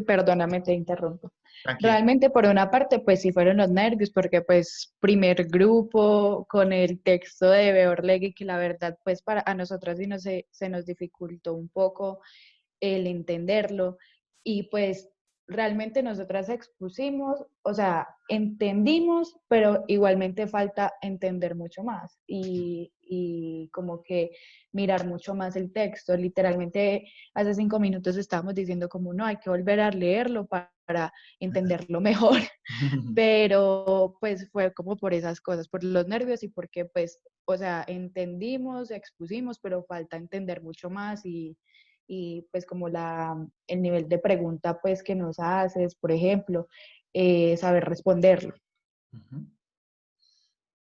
perdóname, te interrumpo. tranquila. Realmente, por una parte, pues sí fueron los nervios, porque pues primer grupo con el texto de Beorlegui, que la verdad, pues para a nosotras sí se nos dificultó un poco el entenderlo, y pues realmente nosotras expusimos, o sea, entendimos, pero igualmente falta entender mucho más y como que mirar mucho más el texto. Literalmente hace 5 minutos estábamos diciendo como no, hay que volver a leerlo para entenderlo mejor, pero pues fue como por esas cosas, por los nervios y porque pues, o sea, entendimos, expusimos, pero falta entender mucho más y pues como el nivel de pregunta pues que nos haces, por ejemplo, saber responderlo.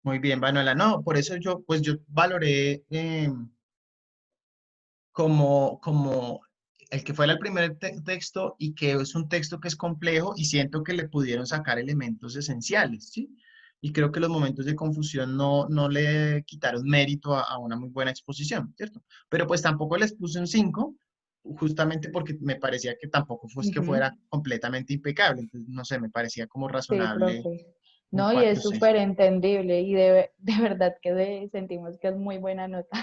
Muy bien, Manuela. No, por eso pues yo valoré como el que fuera el primer texto y que es un texto que es complejo y siento que le pudieron sacar elementos esenciales, ¿sí? Y creo que los momentos de confusión no le quitaron mérito a una muy buena exposición, ¿cierto? Pero pues tampoco les puse un 5, justamente porque me parecía que tampoco fue que fuera completamente impecable. Entonces, no sé, me parecía como Sí, razonable profe. un No, y es 4.6. súper entendible y de verdad que sentimos que es muy buena nota.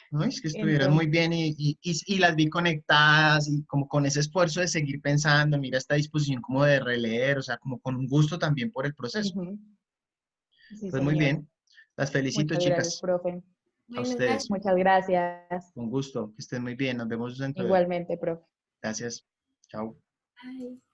¿No? Es que estuvieron muy Entonces, bien y las vi conectadas y como con ese esfuerzo de seguir pensando, mira esta disposición como de releer, o sea, como con un gusto también por el proceso. sí, Pues muy señor. bien, las felicito, Muchas gracias, chicas, profe. a Bueno, ustedes, gracias. Muchas gracias. con gusto, que estén muy bien, nos vemos dentro de... Igualmente, profe. Gracias, chao. Bye.